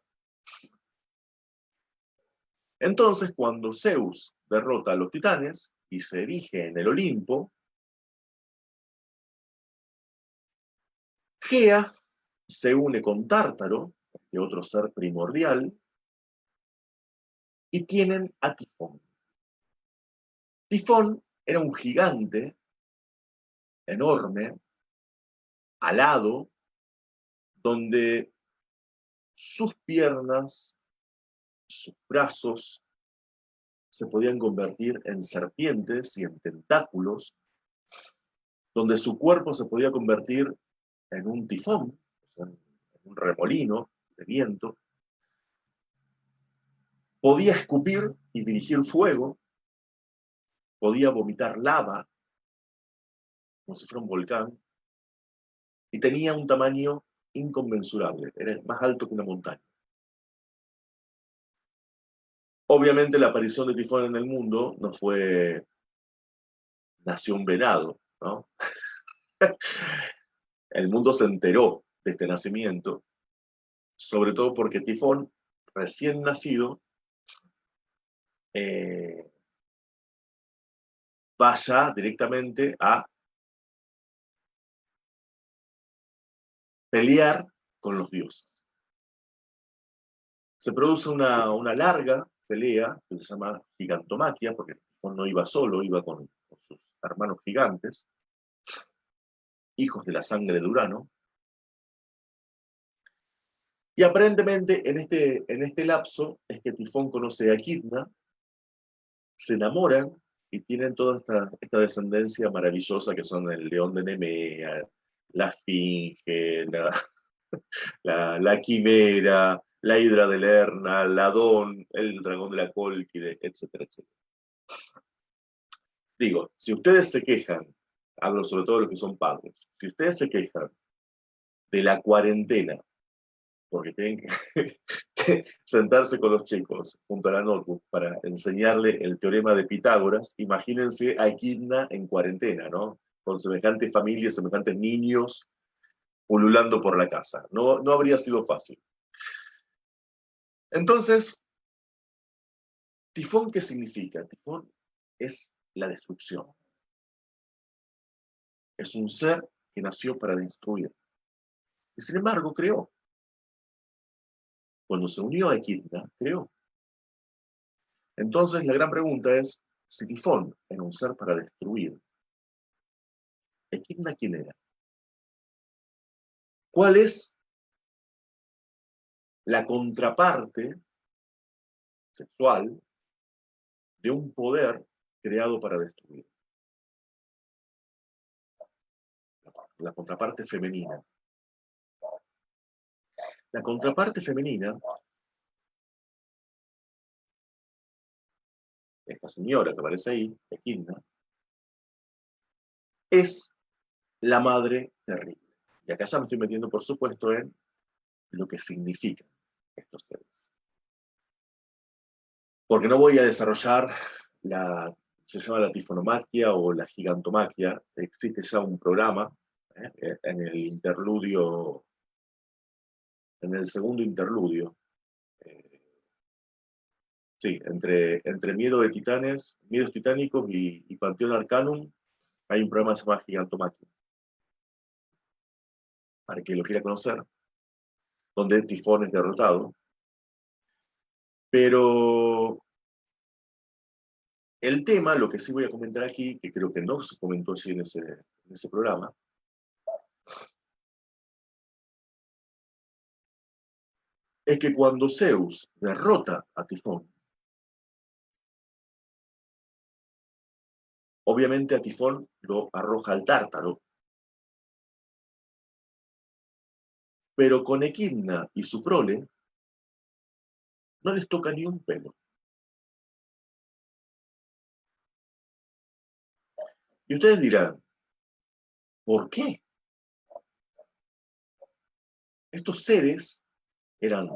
Speaker 1: Entonces, cuando Zeus derrota a los titanes y se erige en el Olimpo, Gea se une con Tártaro, este otro ser primordial, y tienen a Tifón. Tifón era un gigante enorme, alado, donde sus piernas, sus brazos, se podían convertir en serpientes y en tentáculos, donde su cuerpo se podía convertir en un tifón, o sea, en un remolino de viento, podía escupir y dirigir fuego, podía vomitar lava, como si fuera un volcán, y tenía un tamaño inconmensurable, era más alto que una montaña. Obviamente la aparición de Tifón en el mundo no fue, nació un venado, ¿no? El mundo se enteró de este nacimiento, sobre todo porque Tifón, recién nacido, eh, vaya directamente a pelear con los dioses. Se produce una larga pelea que se llama gigantomaquia, porque Tifón no iba solo, iba con sus hermanos gigantes, hijos de la sangre de Urano. Y aparentemente en este lapso es que Tifón conoce a Equidna, se enamoran y tienen toda esta descendencia maravillosa que son el león de Nemea, la esfinge, la quimera, la hidra de Lerna, el Adón, el dragón de la Cólquide, etcétera, etcétera. Digo, si ustedes se quejan, hablo sobre todo de los que son padres, si ustedes se quejan de la cuarentena, porque tienen que sentarse con los chicos junto a la notebook para enseñarle el teorema de Pitágoras, imagínense a Equidna en cuarentena, ¿no? Con semejantes familias, semejantes niños pululando por la casa. No, no habría sido fácil. Entonces, Tifón, ¿qué significa? Tifón es la destrucción. Es un ser que nació para destruir. Y sin embargo, creó. Cuando se unió a Equidna, creó. Entonces, la gran pregunta es, si Tifón era un ser para destruir, ¿Equidna quién era? ¿Cuál es la contraparte sexual de un poder creado para destruir? La contraparte femenina. La contraparte femenina, esta señora que aparece ahí, Equidna, es la madre terrible. Y acá ya me estoy metiendo, por supuesto, en lo que significan estos seres. Porque no voy a desarrollar se llama la tifonomaquia o la gigantomaquia, existe ya un programa en el interludio, en el segundo interludio, eh, sí, entre Miedo de Titanes, Miedos Titánicos y Panteón Arcanum, hay un programa que se llama Gigantomaquia, para que lo quiera conocer, donde Tifón es derrotado. Pero el tema, lo que sí voy a comentar aquí, que creo que no se comentó así en ese programa, es que cuando Zeus derrota a Tifón, obviamente a Tifón lo arroja al Tártaro, pero con Equidna y su prole no les toca ni un pelo. Y ustedes dirán, ¿por qué? Estos seres eran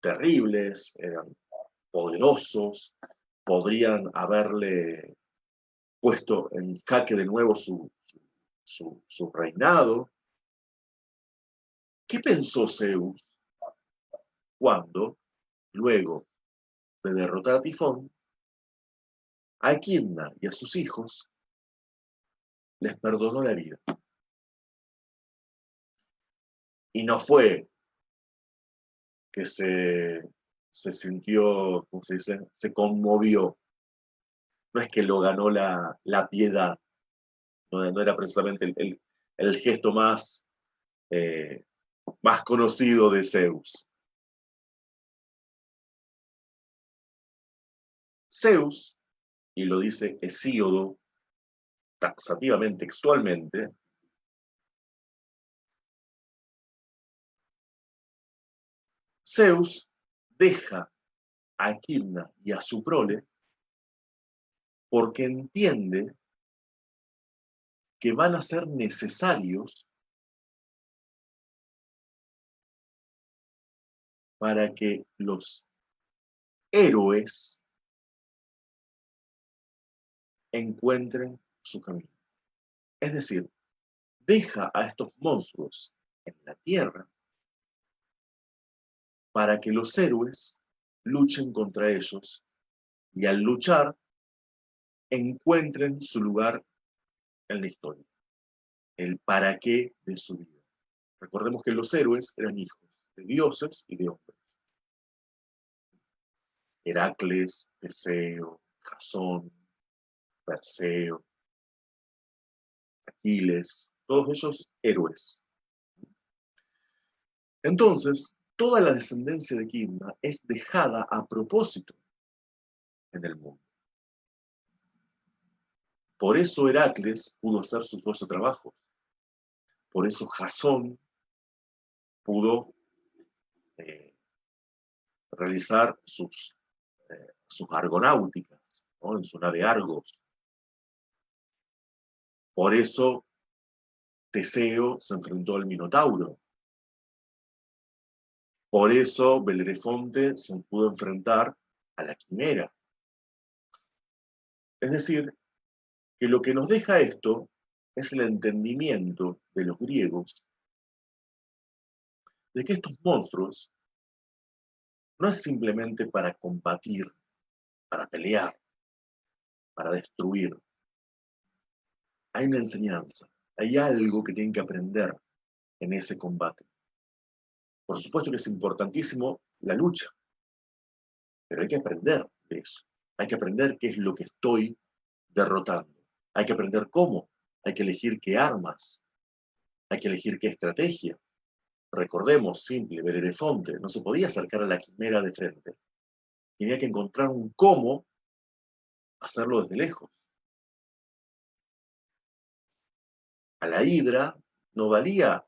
Speaker 1: terribles, eran poderosos, podrían haberle puesto en jaque de nuevo su reinado. ¿Qué pensó Zeus cuando, luego de derrotar a Tifón, a Equidna y a sus hijos les perdonó la vida? Y no fue que se sintió, ¿cómo se dice? Se conmovió. No es que lo ganó la piedad, no era precisamente el gesto eh, más conocido de Zeus. Zeus, y lo dice Hesíodo taxativamente, textualmente, Zeus deja a Equidna y a su prole porque entiende que van a ser necesarios para que los héroes encuentren su camino. Es decir, deja a estos monstruos en la tierra para que los héroes luchen contra ellos y al luchar encuentren su lugar en la historia, el para qué de su vida. Recordemos que los héroes eran hijos de dioses y de hombres. Heracles, Teseo, Jasón, Perseo, Aquiles, todos ellos héroes. Entonces, toda la descendencia de Equidna es dejada a propósito en el mundo. Por eso Heracles pudo hacer sus 12 trabajos. Por eso Jasón pudo eh, realizar sus argonáuticas, ¿no? En su nave Argos. Por eso Teseo se enfrentó al Minotauro. Por eso Belerofonte se pudo enfrentar a la Quimera. Es decir, que lo que nos deja esto es el entendimiento de los griegos de que estos monstruos no es simplemente para combatir, para pelear, para destruir. Hay una enseñanza, hay algo que tienen que aprender en ese combate. Por supuesto que es importantísimo la lucha, pero hay que aprender de eso. Hay que aprender qué es lo que estoy derrotando. Hay que aprender cómo. Hay que elegir qué armas. Hay que elegir qué estrategia. Recordemos, simple, Belerofonte no se podía acercar a la quimera de frente. Tenía que encontrar un cómo hacerlo desde lejos. A la hidra no valía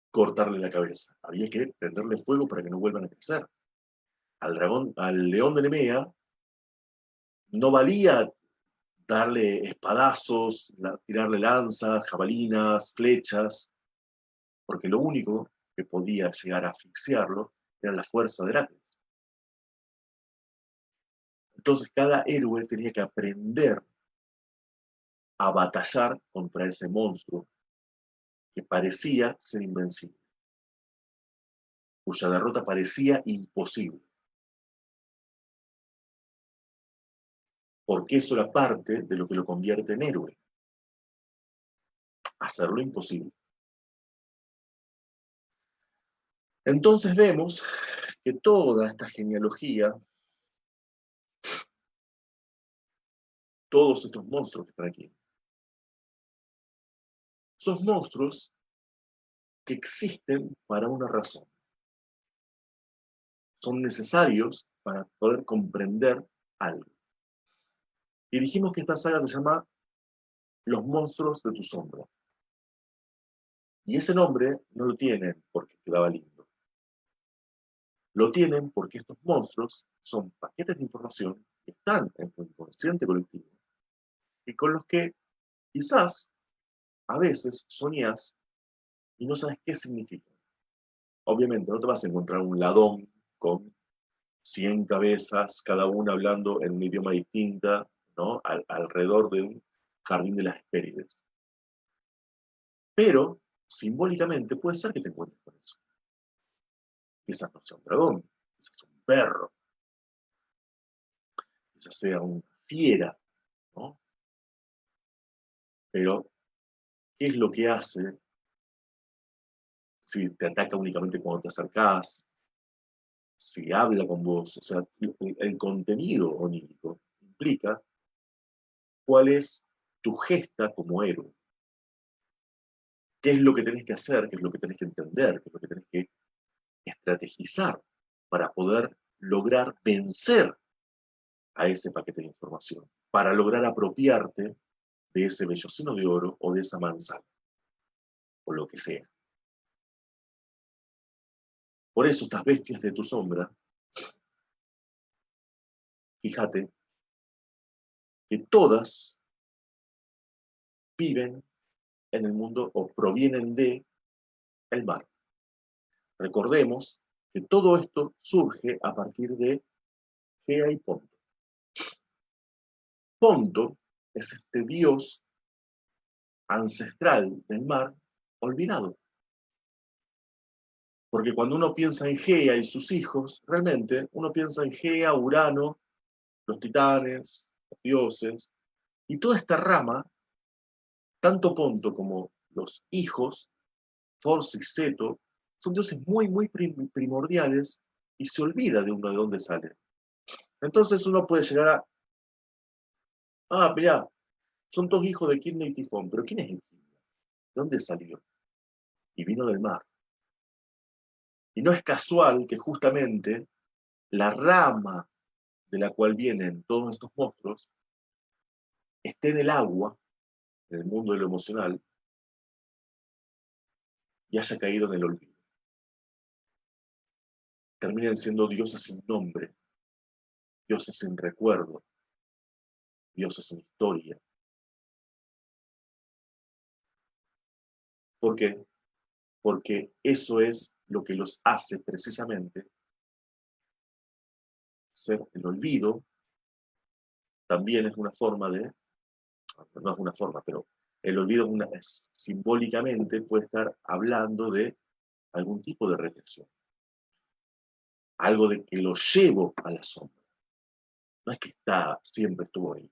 Speaker 1: cortarle la cabeza. Había que prenderle fuego para que no vuelvan a crecer. Al león de Nemea no valía darle espadazos, tirarle lanzas, jabalinas, flechas, porque lo único que podía llegar a asfixiarlo era la fuerza de Heracles. Entonces cada héroe tenía que aprender a batallar contra ese monstruo que parecía ser invencible, cuya derrota parecía imposible, porque eso era parte de lo que lo convierte en héroe, hacerlo imposible. Entonces vemos que toda esta genealogía, todos estos monstruos que están aquí, son monstruos que existen para una razón. Son necesarios para poder comprender algo. Y dijimos que esta saga se llama Los monstruos de tu sombra. Y ese nombre no lo tienen porque quedaba lindo. Lo tienen porque estos monstruos son paquetes de información que están en tu inconsciente colectivo y con los que quizás a veces soñás y no sabes qué significan. Obviamente no te vas a encontrar un ladón con 100 cabezas, cada una hablando en un idioma distinta, ¿no? Alrededor de un jardín de las Hespérides. Pero, simbólicamente, puede ser que te encuentres con eso. Quizás no sea un dragón, quizás sea un perro, quizás sea una fiera, ¿no? Pero, ¿qué es lo que hace si te ataca únicamente cuando te acercás? Si habla con vos, o sea, el contenido onírico implica cuál es tu gesta como héroe. ¿Qué es lo que tenés que hacer? ¿Qué es lo que tenés que entender? ¿Qué es lo que tenés que estrategizar para poder lograr vencer a ese paquete de información? Para lograr apropiarte de ese vellocino de oro o de esa manzana, o lo que sea. Por eso estas bestias de tu sombra, fíjate que todas viven en el mundo o provienen de el mar. Recordemos que todo esto surge a partir de Gea y Ponto. Ponto es este dios ancestral del mar olvidado. Porque cuando uno piensa en Gea y sus hijos, realmente uno piensa en Gea, Urano, los titanes, los dioses, y toda esta rama, tanto Ponto como los hijos, Force y Seto, son dioses muy, muy primordiales y se olvida de uno de dónde sale. Entonces uno puede llegar a, mirá, son todos hijos de Kimna y Tifón, pero ¿quién es el Kimna? ¿De dónde salió? Y vino del mar. Y no es casual que justamente la rama de la cual vienen todos estos monstruos esté en el agua, en el mundo de lo emocional, y haya caído en el olvido. Terminan siendo dioses sin nombre, dioses sin recuerdo, dioses sin historia. ¿Por qué? Porque eso es lo que los hace precisamente ser el olvido. También es una forma de, no es una forma, pero el olvido simbólicamente puede estar hablando de algún tipo de regresión. Algo de que lo llevo a la sombra. No es que siempre estuvo ahí,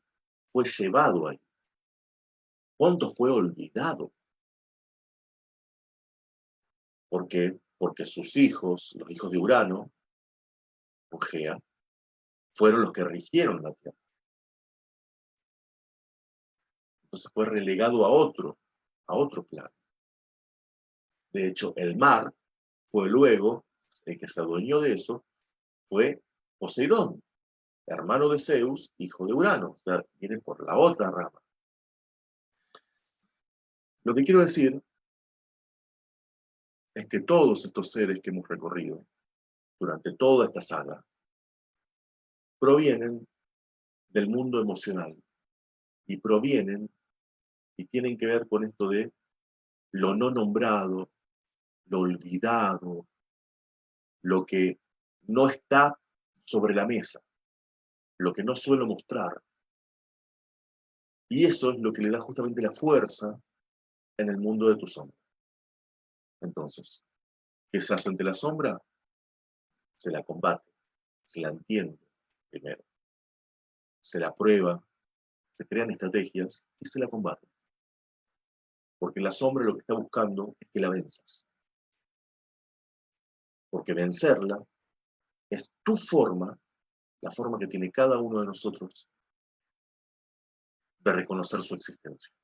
Speaker 1: fue llevado ahí. Ponto fue olvidado. ¿Por qué? Porque sus hijos, los hijos de Urano, Gea, fueron los que rigieron la Tierra. Entonces fue relegado a otro plano. De hecho, el mar fue luego, el que se adueñó de eso, fue Poseidón, hermano de Zeus, hijo de Urano. O sea, viene por la otra rama. Lo que quiero decir es que todos estos seres que hemos recorrido durante toda esta saga provienen del mundo emocional y provienen y tienen que ver con esto de lo no nombrado, lo olvidado, lo que no está sobre la mesa, lo que no suelo mostrar. Y eso es lo que le da justamente la fuerza en el mundo de tu sombra. Entonces, ¿qué se hace ante la sombra? Se la combate, se la entiende primero, se la prueba, se crean estrategias y se la combate. Porque la sombra lo que está buscando es que la venzas. Porque vencerla es tu forma, la forma que tiene cada uno de nosotros de reconocer su existencia.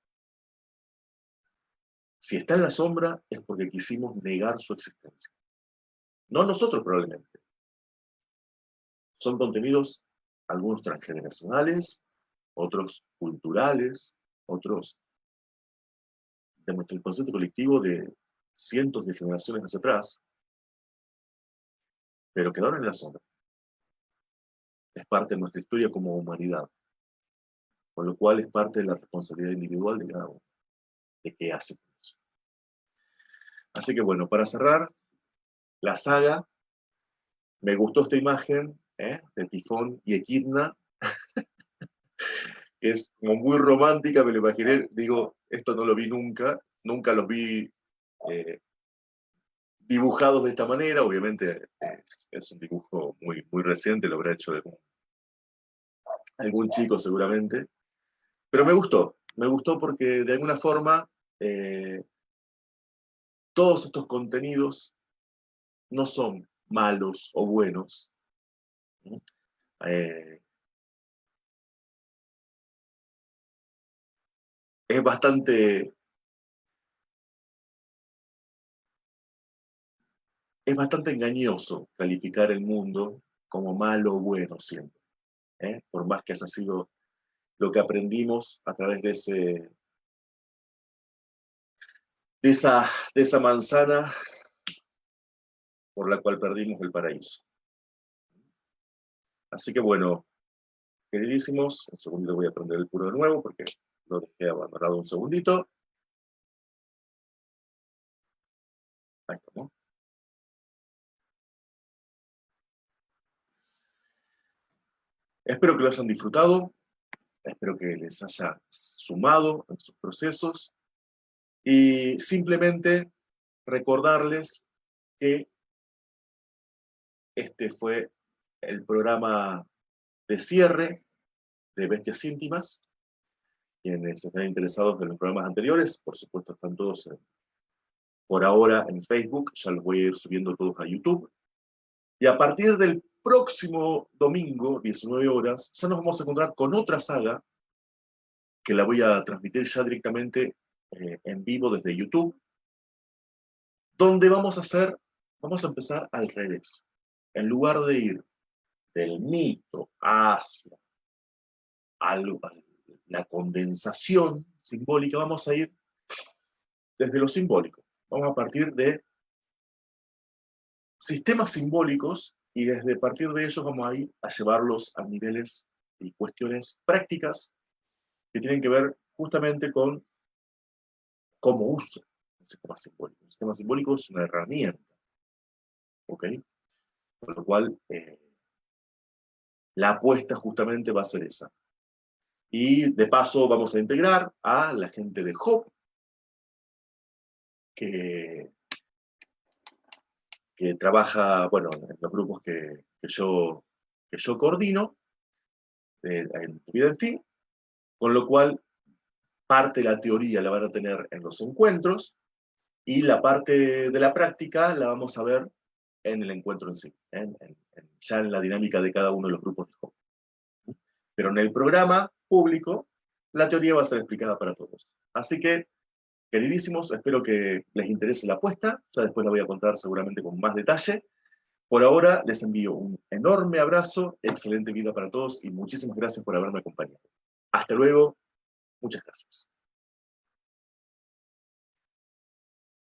Speaker 1: Si está en la sombra es porque quisimos negar su existencia. No nosotros probablemente. Son contenidos, algunos transgeneracionales, otros culturales, otros de nuestro inconsciente colectivo de cientos de generaciones hacia atrás, pero quedaron en la sombra. Es parte de nuestra historia como humanidad, con lo cual es parte de la responsabilidad individual de cada uno, de qué hace con eso. Así que bueno, para cerrar la saga, me gustó esta imagen de Tifón y Equidna, que es como muy romántica, me lo imaginé, digo, esto no lo vi nunca, nunca los vi dibujados de esta manera, obviamente es un dibujo muy, muy reciente, lo habrá hecho algún chico seguramente, pero me gustó porque de alguna forma todos estos contenidos no son malos o buenos, ¿no? Eh, es bastante, es bastante engañoso calificar el mundo como malo o bueno siempre, por más que haya sido lo que aprendimos a través de esa manzana por la cual perdimos el paraíso. Así que bueno, queridísimos, un segundito voy a prender el puro de nuevo porque lo dejé abandonado un segundito. Ahí estamos. Espero que lo hayan disfrutado, espero que les haya sumado en sus procesos y simplemente recordarles que este fue el programa de cierre de Bestias Íntimas. Quienes estén interesados en los programas anteriores, por supuesto están todos por ahora en Facebook, ya los voy a ir subiendo todos a YouTube. Y a partir del próximo domingo, 19 horas, ya nos vamos a encontrar con otra saga que la voy a transmitir ya directamente en vivo desde YouTube, donde vamos a empezar al revés. En lugar de ir del mito hacia la condensación simbólica, vamos a ir desde lo simbólico. Vamos a partir de sistemas simbólicos y desde partir de ellos vamos a ir a llevarlos a niveles y cuestiones prácticas que tienen que ver justamente con cómo uso un sistema simbólico. Un sistema simbólico es una herramienta, ¿ok? Con lo cual, la apuesta justamente va a ser esa. Y de paso vamos a integrar a la gente de HOP, que trabaja, bueno, en los grupos que yo coordino, en Tu Vida en Fin, con lo cual parte de la teoría la van a tener en los encuentros y la parte de la práctica la vamos a ver en el encuentro en sí, ya en la dinámica de cada uno de los grupos de joven. Pero en el programa público, la teoría va a ser explicada para todos. Así que, queridísimos, espero que les interese la apuesta, ya después la voy a contar seguramente con más detalle. Por ahora, les envío un enorme abrazo, excelente vida para todos y muchísimas gracias por haberme acompañado. Hasta luego, muchas gracias.